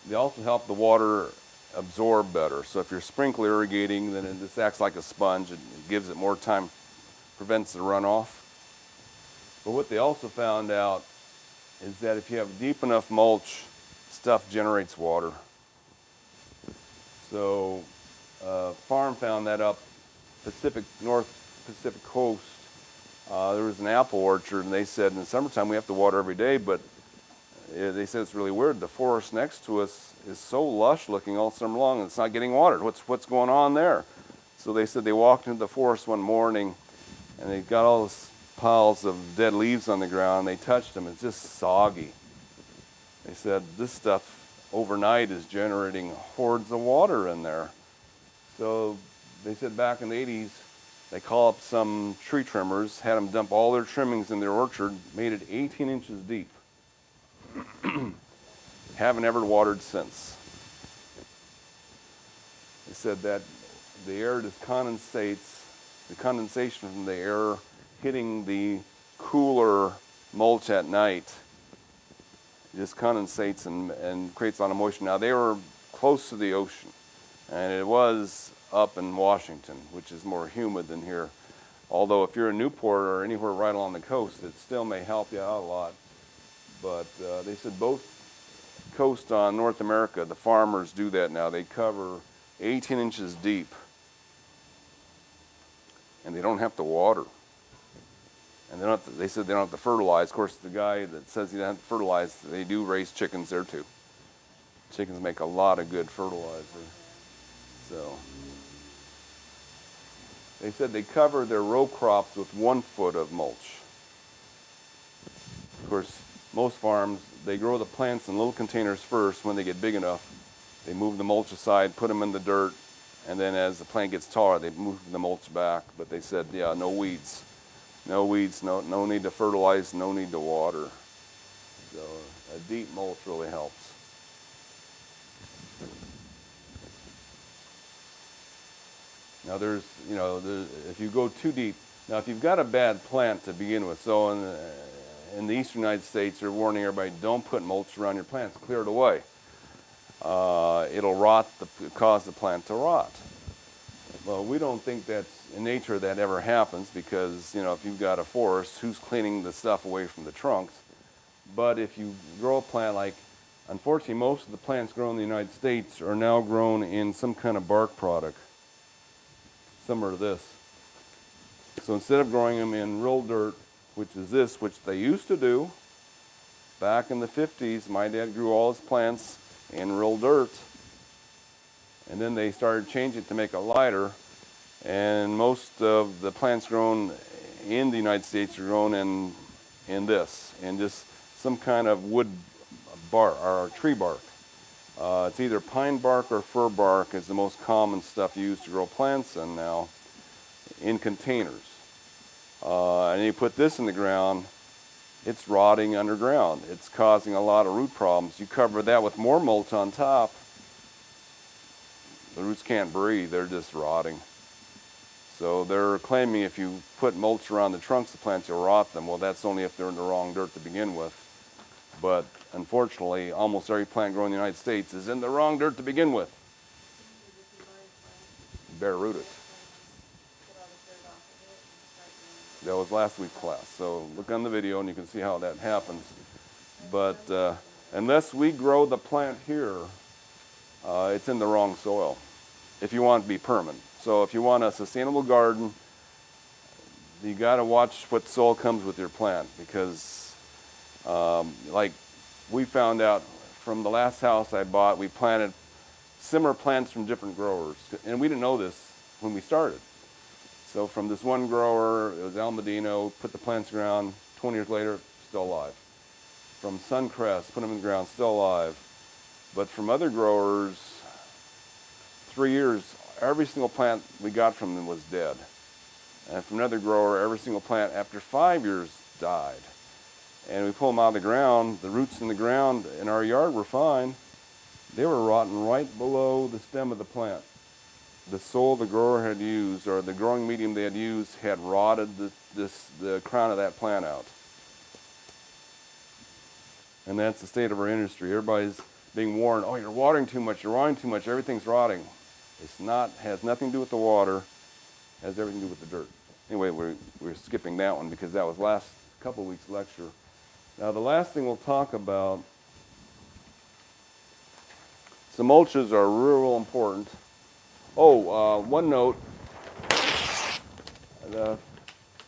They also help the water absorb better. So if you're sprinkler irrigating, then it just acts like a sponge. It gives it more time, prevents the runoff. But what they also found out is that if you have deep enough mulch, stuff generates water. So farm found that up North Pacific coast. There was an apple orchard, and they said in the summertime we have to water every day, but they said it's really weird. The forest next to us is so lush looking all summer long, and it's not getting watered. What's going on there? So they said they walked into the forest one morning, and they got all this piles of dead leaves on the ground. They touched them. It's just soggy. They said this stuff overnight is generating hordes of water in there. So they said back in the 80s, they called up some tree trimmers, had them dump all their trimmings in their orchard, made it 18 inches deep. Haven't ever watered since. They said that the air just condensates, the condensation from the air hitting the cooler mulch at night just condensates and creates a lot of moisture. Now they were close to the ocean, and it was up in Washington, which is more humid than here. Although if you're in Newport or anywhere right along the coast, it still may help you out a lot. But they said both coasts on North America, the farmers do that now. They cover 18 inches deep, and they don't have to water. And they said they don't have to fertilize. Of course, the guy that says he doesn't have to fertilize, they do raise chickens there too. Chickens make a lot of good fertilizer. So they said they cover their row crops with 1 foot of mulch. Of course, most farms, they grow the plants in little containers first. When they get big enough, they move the mulch aside, put them in the dirt, and then as the plant gets taller, they move the mulch back. But they said, yeah, no weeds. No weeds, no need to fertilize, no need to water. So a deep mulch really helps. Now if you go too deep, now if you've got a bad plant to begin with, so in the eastern United States, they're warning everybody, don't put mulch around your plants, clear it away. It'll cause the plant to rot. Well, we don't think that's in nature that ever happens because, if you've got a forest, who's cleaning the stuff away from the trunks? But if you grow a plant unfortunately, most of the plants grown in the United States are now grown in some kind of bark product, similar to this. So instead of growing them in real dirt, which is this, which they used to do, back in the 50s, my dad grew all his plants in real dirt. And then they started changing it to make it lighter. And most of the plants grown in the United States are grown in this, in just some kind of wood bark or tree bark. It's either pine bark or fir bark is the most common stuff used to grow plants in now in containers. And you put this in the ground, it's rotting underground. It's causing a lot of root problems. You cover that with more mulch on top, the roots can't breathe, they're just rotting. So they're claiming if you put mulch around the trunks of plants, you'll rot them. Well, that's only if they're in the wrong dirt to begin with. But unfortunately, almost every plant grown in the United States is in the wrong dirt to begin with. Bare root it. That was last week's class. So look on the video and you can see how that happens. But unless we grow the plant here, it's in the wrong soil if you want it to be permanent. So if you want a sustainable garden, you got to watch what soil comes with your plant, because like we found out from the last house I bought, we planted similar plants from different growers, and we didn't know this when we started. So from this one grower, it was Al Medino, put the plants in the ground, 20 years later, still alive. From Suncrest, put them in the ground, still alive. But from other growers, 3 years, every single plant we got from them was dead. And from another grower, every single plant after 5 years died. And we pulled them out of the ground. The roots in the ground in our yard were fine. They were rotting right below the stem of the plant. The soil the grower had used, or the growing medium they had used, had rotted the crown of that plant out. And that's the state of our industry. Everybody's being warned, oh, you're watering too much, everything's rotting. It's not, has nothing to do with the water, has everything to do with the dirt. Anyway, we're skipping that one because that was last couple weeks' lecture. Now the last thing we'll talk about, some mulches are real important. Oh, one note,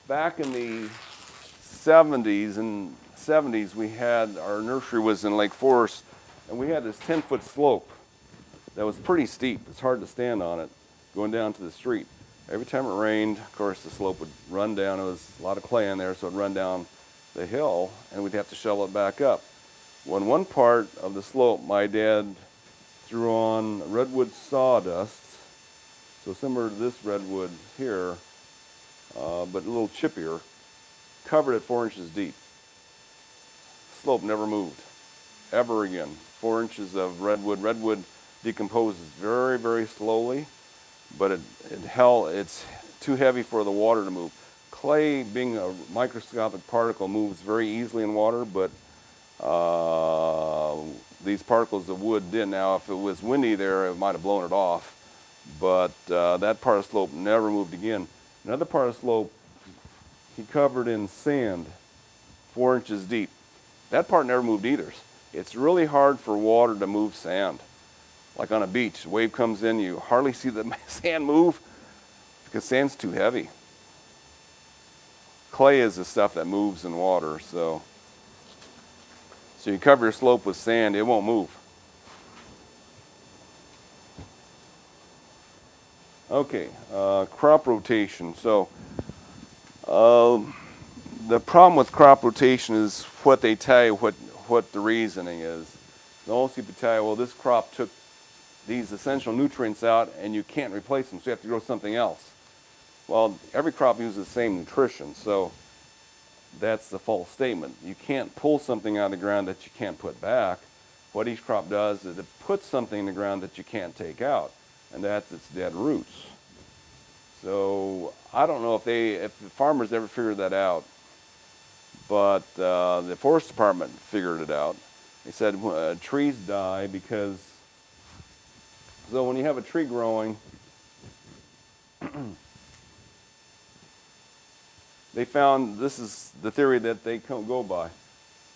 back in the 70s, we had, our nursery was in Lake Forest, and we had this 10-foot slope that was pretty steep. It's hard to stand on it, going down to the street. Every time it rained, of course, the slope would run down. There was a lot of clay in there, so it would run down the hill, and we'd have to shovel it back up. When one part of the slope, my dad threw on redwood sawdust, so similar to this redwood here, but a little chippier, covered it 4 inches deep. Slope never moved, ever again. 4 inches of redwood. Redwood decomposes very, very slowly, but it's too heavy for the water to move. Clay, being a microscopic particle, moves very easily in water, but these particles of wood didn't. Now, if it was windy there, it might have blown it off, but that part of the slope never moved again. Another part of the slope, he covered in sand, 4 inches deep. That part never moved either. It's really hard for water to move sand. Like on a beach, a wave comes in, you hardly see the sand move because sand's too heavy. Clay is the stuff that moves in water, so you cover your slope with sand, it won't move. Okay, crop rotation. So the problem with crop rotation is what they tell you, what the reasoning is. Most people tell you, well, this crop took these essential nutrients out and you can't replace them, so you have to grow something else. Well, every crop uses the same nutrition, so that's the false statement. You can't pull something out of the ground that you can't put back. What each crop does is it puts something in the ground that you can't take out, and that's its dead roots. So I don't know if the farmers ever figured that out, but the Forest Department figured it out. They said trees die because, so when you have a tree growing, they found, this is the theory that they go by,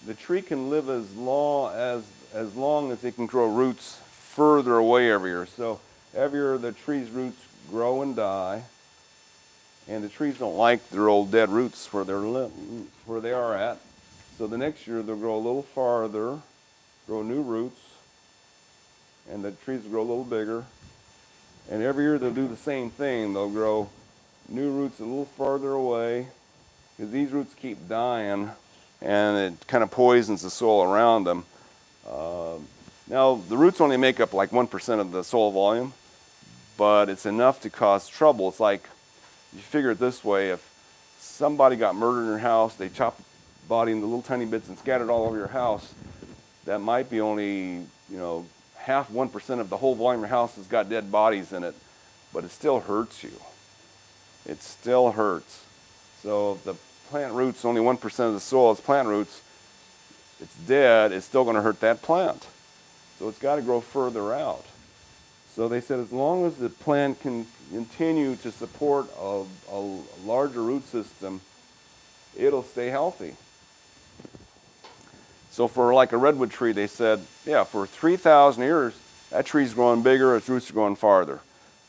the tree can live as long as it can grow roots further away every year. So every year the tree's roots grow and die, and the trees don't like their old dead roots where they are at. So the next year they'll grow a little farther, grow new roots, and the trees will grow a little bigger. And every year they'll do the same thing. They'll grow new roots a little farther away, because these roots keep dying, and it kind of poisons the soil around them. Now, the roots only make up like 1% of the soil volume, but it's enough to cause trouble. It's like, you figure it this way, if somebody got murdered in your house, they chopped the body into little tiny bits and scattered all over your house, that might be only, half 1% of the whole volume of your house has got dead bodies in it, but it still hurts you. It still hurts. So if the plant roots, only 1% of the soil is plant roots, it's dead, it's still going to hurt that plant. So it's got to grow further out. So they said as long as the plant can continue to support a larger root system, it'll stay healthy. So for like a redwood tree, they said, yeah, for 3,000 years, that tree's growing bigger, its roots are going farther.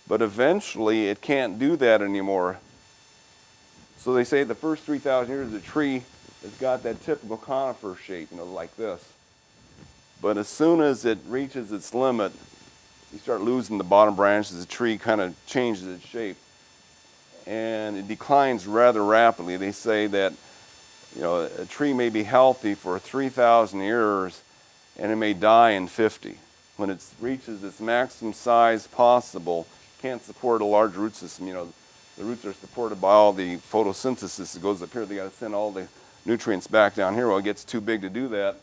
But eventually, it can't do that anymore. So they say the first 3,000 years, the tree has got that typical conifer shape, like this. But as soon as it reaches its limit, you start losing the bottom branches, the tree kind of changes its shape. And it declines rather rapidly. They say that a tree may be healthy for 3,000 years and it may die in 50. When it reaches its maximum size possible, can't support a large root system. The roots are supported by all the photosynthesis that goes up here. They got to send all the nutrients back down here. Well, it gets too big to do that.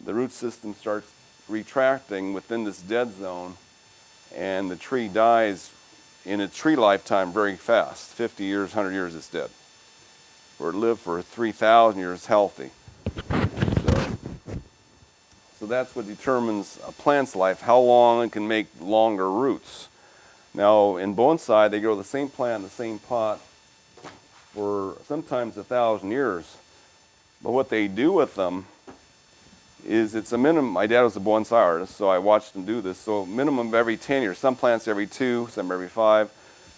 The root system starts retracting within this dead zone, and the tree dies in its tree lifetime very fast. 50 years, 100 years, it's dead. Or it lived for 3,000 years healthy. So that's what determines a plant's life, how long it can make longer roots. Now, in bonsai, they grow the same plant in the same pot for sometimes 1,000 years. But what they do with them is it's a minimum. My dad was a bonsai artist, so I watched him do this. So minimum of every 10 years. Some plants every 2, some every 5.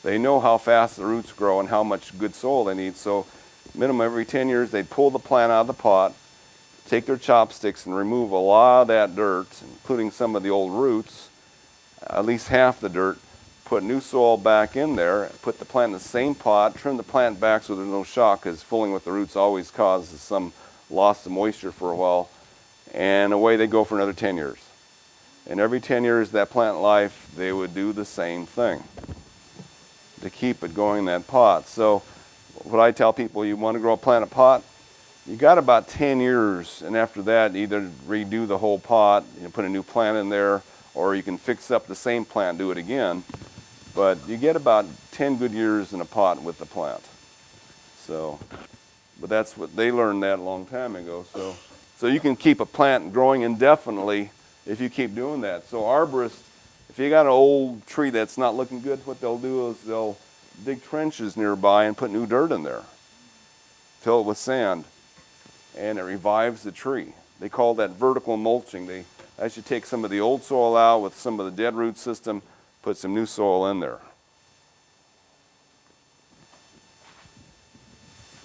They know how fast the roots grow and how much good soil they need. So minimum every 10 years, they'd pull the plant out of the pot, take their chopsticks and remove a lot of that dirt, including some of the old roots, at least half the dirt, put new soil back in there, put the plant in the same pot, trim the plant back so there's no shock, because fooling with the roots always causes some loss of moisture for a while, and away they go for another 10 years. And every 10 years, that plant life, they would do the same thing to keep it going in that pot. So what I tell people, you want to grow a plant in a pot, you got about 10 years, and after that, either redo the whole pot, put a new plant in there, or you can fix up the same plant, do it again. But you get about 10 good years in a pot with the plant. So, but that's what they learned that a long time ago. So you can keep a plant growing indefinitely if you keep doing that. So arborists, if you got an old tree that's not looking good, what they'll do is they'll dig trenches nearby and put new dirt in there, fill it with sand, and it revives the tree. They call that vertical mulching. They actually take some of the old soil out with some of the dead root system, put some new soil in there.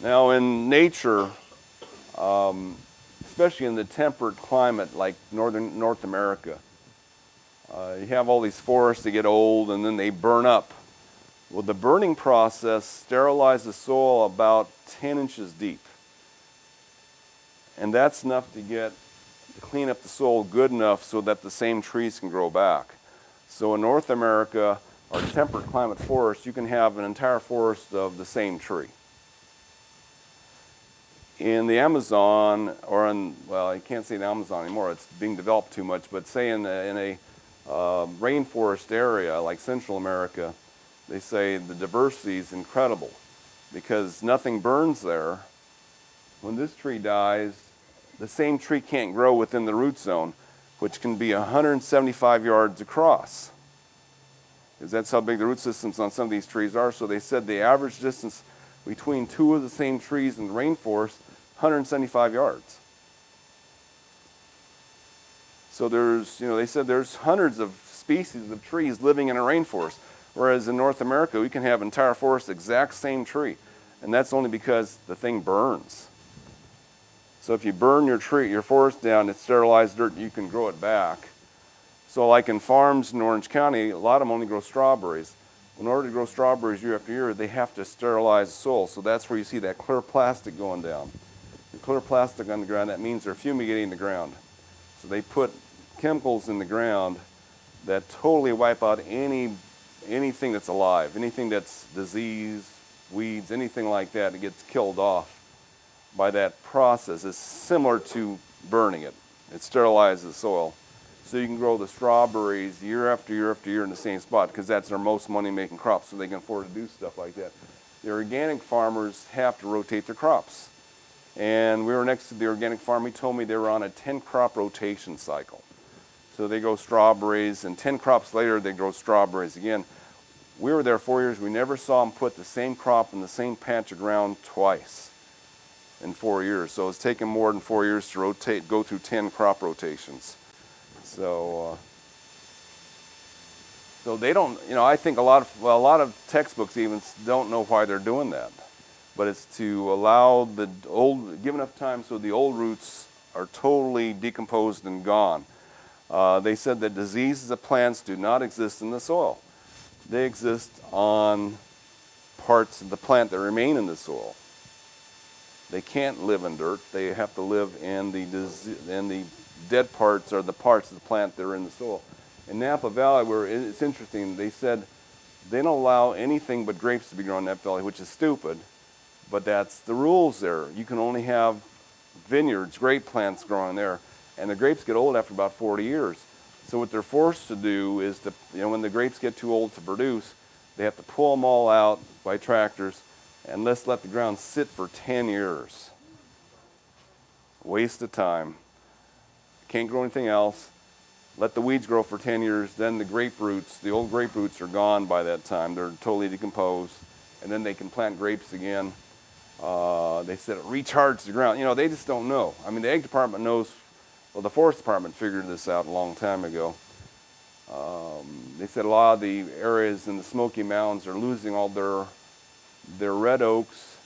Now in nature, especially in the temperate climate like North America, you have all these forests that get old and then they burn up. Well, the burning process sterilizes the soil about 10 inches deep. And that's enough to clean up the soil good enough so that the same trees can grow back. So in North America, our temperate climate forest, you can have an entire forest of the same tree. In the Amazon, I can't say the Amazon anymore, it's being developed too much, but say in a rainforest area like Central America, they say the diversity is incredible because nothing burns there. When this tree dies, the same tree can't grow within the root zone, which can be 175 yards across. Because that's how big the root systems on some of these trees are. So they said the average distance between two of the same trees in the rainforest, 175 yards. So they said there's hundreds of species of trees living in a rainforest. Whereas in North America, we can have entire forests, exact same tree. And that's only because the thing burns. So if you burn your forest down, it's sterilized dirt, you can grow it back. So like in farms in Orange County, a lot of them only grow strawberries. In order to grow strawberries year after year, they have to sterilize the soil. So that's where you see that clear plastic going down. The clear plastic on the ground, that means they're fumigating the ground. So they put chemicals in the ground that totally wipe out anything that's alive, anything that's disease, weeds, anything like that. It gets killed off by that process. It's similar to burning it. It sterilizes the soil. So you can grow the strawberries year after year after year in the same spot, because that's their most money-making crop, so they can afford to do stuff like that. The organic farmers have to rotate their crops. And we were next to the organic farm. He told me they were on a 10-crop rotation cycle. So they grow strawberries, and 10 crops later, they grow strawberries again. We were there 4 years. We never saw them put the same crop in the same patch of ground twice in 4 years. So it's taken more than 4 years to go through 10 crop rotations. So they don't, I think a lot of textbooks even don't know why they're doing that. But it's to allow give enough time so the old roots are totally decomposed and gone. They said that diseases of plants do not exist in the soil. They exist on parts of the plant that remain in the soil. They can't live in dirt. They have to live in the dead parts, or the parts of the plant that are in the soil. In Napa Valley, where it's interesting, they said they don't allow anything but grapes to be grown in Napa Valley, which is stupid, but that's the rules there. You can only have vineyards, grape plants growing there, and the grapes get old after about 40 years. So what they're forced to do is when the grapes get too old to produce, they have to pull them all out by tractors and let the ground sit for 10 years. Waste of time. Can't grow anything else. Let the weeds grow for 10 years, then the old grape roots are gone by that time. They're totally decomposed, and then they can plant grapes again. They said it recharges the ground. They just don't know. I mean, the ag department knows. Well, the forest department figured this out a long time ago. They said a lot of the areas in the Smoky Mountains are losing all their red oaks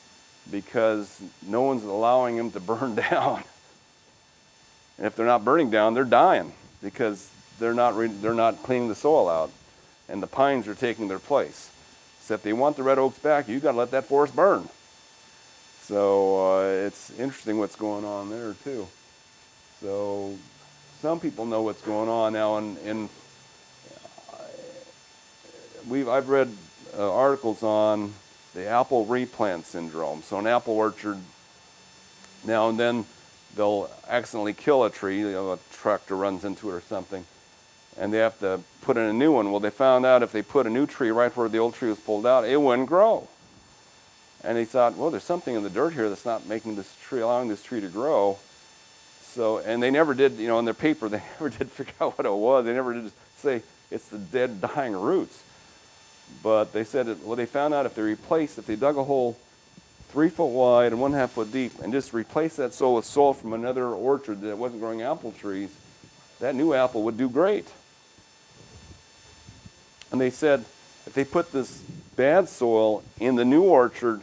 because no one's allowing them to burn down. And if they're not burning down, they're dying because they're not cleaning the soil out, and the pines are taking their place. So if they want the red oaks back, you've got to let that forest burn. So it's interesting what's going on there too. So some people know what's going on now, and I've read articles on the apple replant syndrome. So an apple orchard, now and then they'll accidentally kill a tree. A tractor runs into it or something, and they have to put in a new one. Well, they found out if they put a new tree right where the old tree was pulled out, it wouldn't grow. And they thought, well, there's something in the dirt here that's not making this tree, allowing this tree to grow. So, and they never did, in their paper, they never did figure out what it was. They never did say it's the dead, dying roots. But they said, they found out if they dug a hole 3 foot wide and 1.5 foot deep and just replace that soil with soil from another orchard that wasn't growing apple trees, that new apple would do great. And they said, if they put this bad soil in the new orchard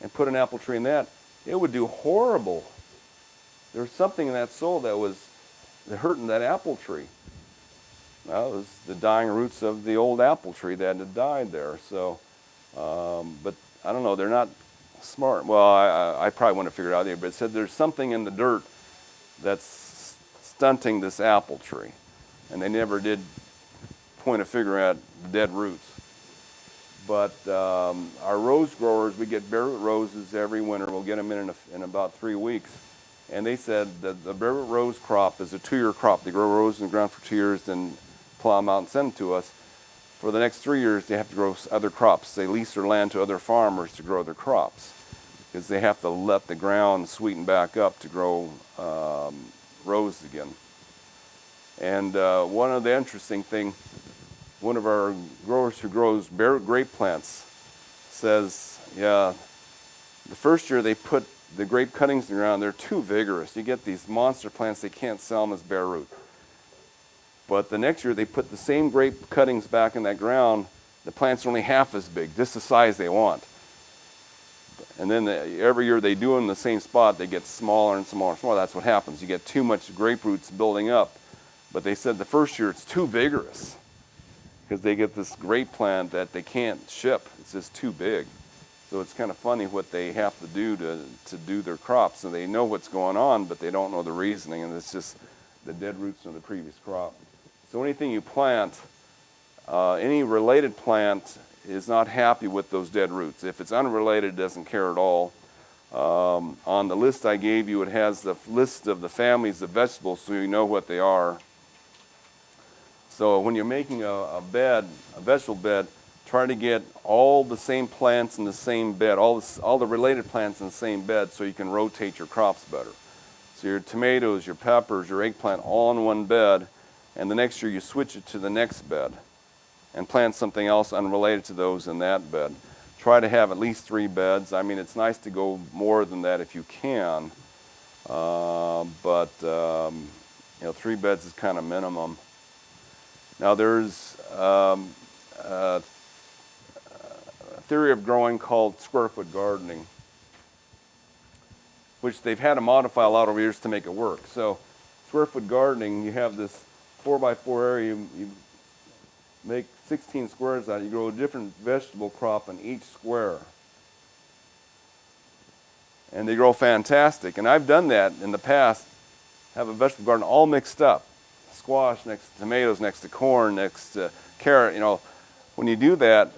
and put an apple tree in that, it would do horrible. There was something in that soil that was hurting that apple tree. Well, it was the dying roots of the old apple tree that had died there. So, but I don't know, they're not smart. Well, I probably wouldn't have figured it out either, but it said there's something in the dirt that's stunting this apple tree. And they never did point a finger at the dead roots. But our rose growers, we get bare root roses every winter. We'll get them in about 3 weeks. And they said that the bare root rose crop is a 2-year crop. They grow roses in the ground for 2 years, then plow them out and send them to us. For the next 3 years, they have to grow other crops. They lease their land to other farmers to grow their crops because they have to let the ground sweeten back up to grow rose again. And one of the interesting thing, one of our growers who grows grape plants says, yeah, the first year they put the grape cuttings in the ground, they're too vigorous. You get these monster plants, they can't sell them as bare root. But the next year they put the same grape cuttings back in that ground, the plants are only half as big, just the size they want. And then every year they do them in the same spot, they get smaller and smaller and smaller. That's what happens. You get too much grape roots building up. But they said the first year it's too vigorous because they get this grape plant that they can't ship. It's just too big. So it's kind of funny what they have to do to do their crops. And they know what's going on, but they don't know the reasoning. And it's just the dead roots from the previous crop. So anything you plant, any related plant is not happy with those dead roots. If it's unrelated, it doesn't care at all. On the list I gave you, it has the list of the families of vegetables, so you know what they are. So when you're making a bed, a vegetable bed, try to get all the same plants in the same bed, all the related plants in the same bed, so you can rotate your crops better. So your tomatoes, your peppers, your eggplant, all in one bed, and the next year you switch it to the next bed and plant something else unrelated to those in that bed. Try to have at least 3 beds. I mean, it's nice to go more than that if you can, but you know, 3 beds is kind of minimum. Now there's a theory of growing called square foot gardening, which they've had to modify a lot over years to make it work. So square foot gardening, you have this 4x4 area, you make 16 squares out, you grow a different vegetable crop in each square. And they grow fantastic. And I've done that in the past, have a vegetable garden all mixed up. Squash next to tomatoes, next to corn, next to carrot. You know, when you do that,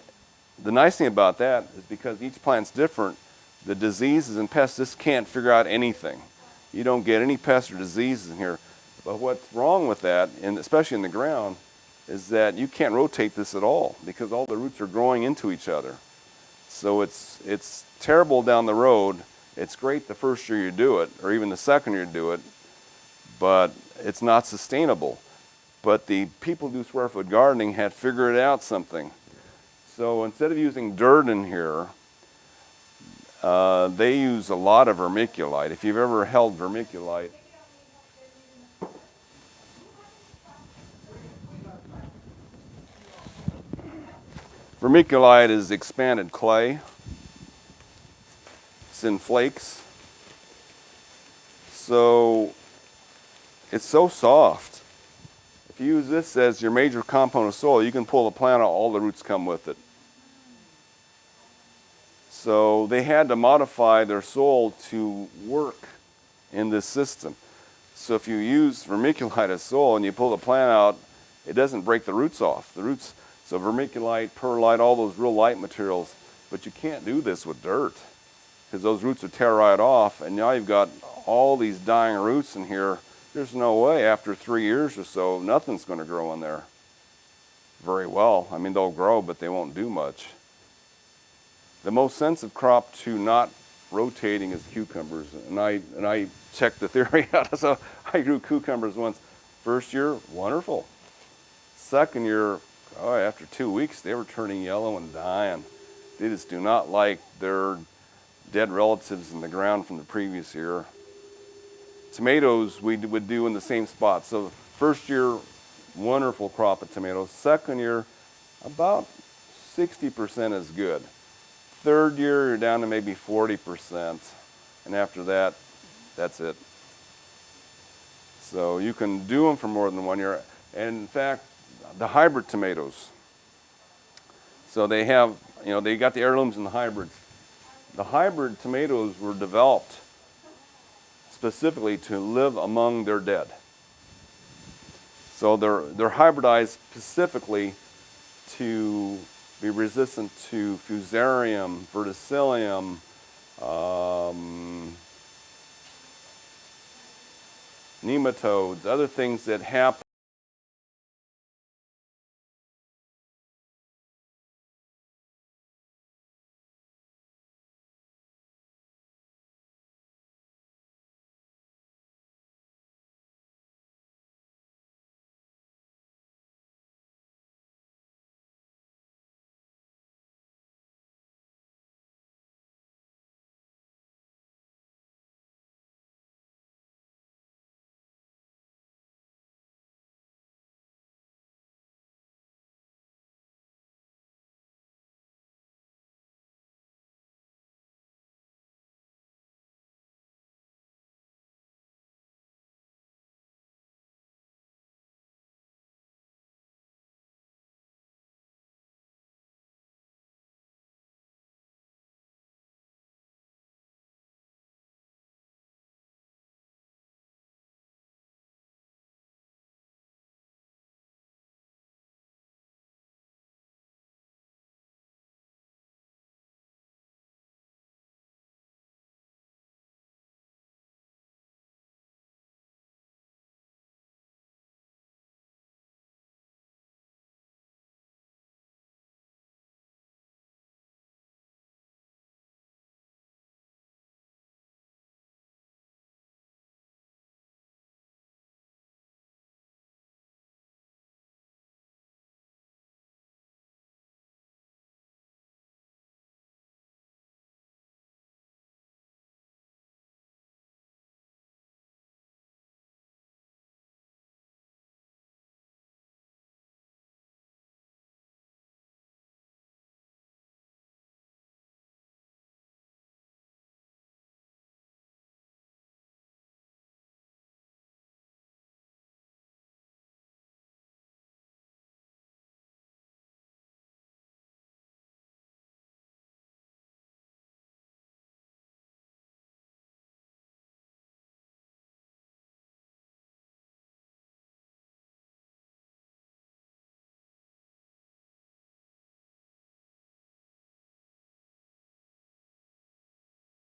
the nice thing about that is because each plant's different, the diseases and pests just can't figure out anything. You don't get any pests or diseases in here. But what's wrong with that, and especially in the ground, is that you can't rotate this at all because all the roots are growing into each other. So it's terrible down the road. It's great the first year you do it, or even the second year you do it, but it's not sustainable. But the people who do square foot gardening had figured out something. So instead of using dirt in here, they use a lot of vermiculite. If you've ever held vermiculite, vermiculite is expanded clay. It's in flakes. So it's so soft. If you use this as your major component of soil, you can pull the plant out, all the roots come with it. So they had to modify their soil to work in this system. So if you use vermiculite as soil and you pull the plant out, it doesn't break the roots off. The roots, so vermiculite, perlite, all those real light materials, but you can't do this with dirt because those roots would tear right off, and now you've got all these dying roots in here. There's no way after 3 years or so, nothing's going to grow in there very well. I mean, they'll grow, but they won't do much. The most sensitive crop to not rotating is cucumbers, and I checked the theory out. So I grew cucumbers once. First year, wonderful. Second year, oh, after 2 weeks, they were turning yellow and dying. They just do not like their dead relatives in the ground from the previous year. Tomatoes we would do in the same spot. So first year, wonderful crop of tomatoes. Second year, about 60% is good. Third year, you're down to maybe 40%. And after that, that's it. So you can do them for more than 1 year. And in fact, the hybrid tomatoes. So they have, you know, they got the heirlooms and the hybrids. The hybrid tomatoes were developed specifically to live among their dead. So they're hybridized specifically to be resistant to fusarium, verticillium, nematodes, other things that happen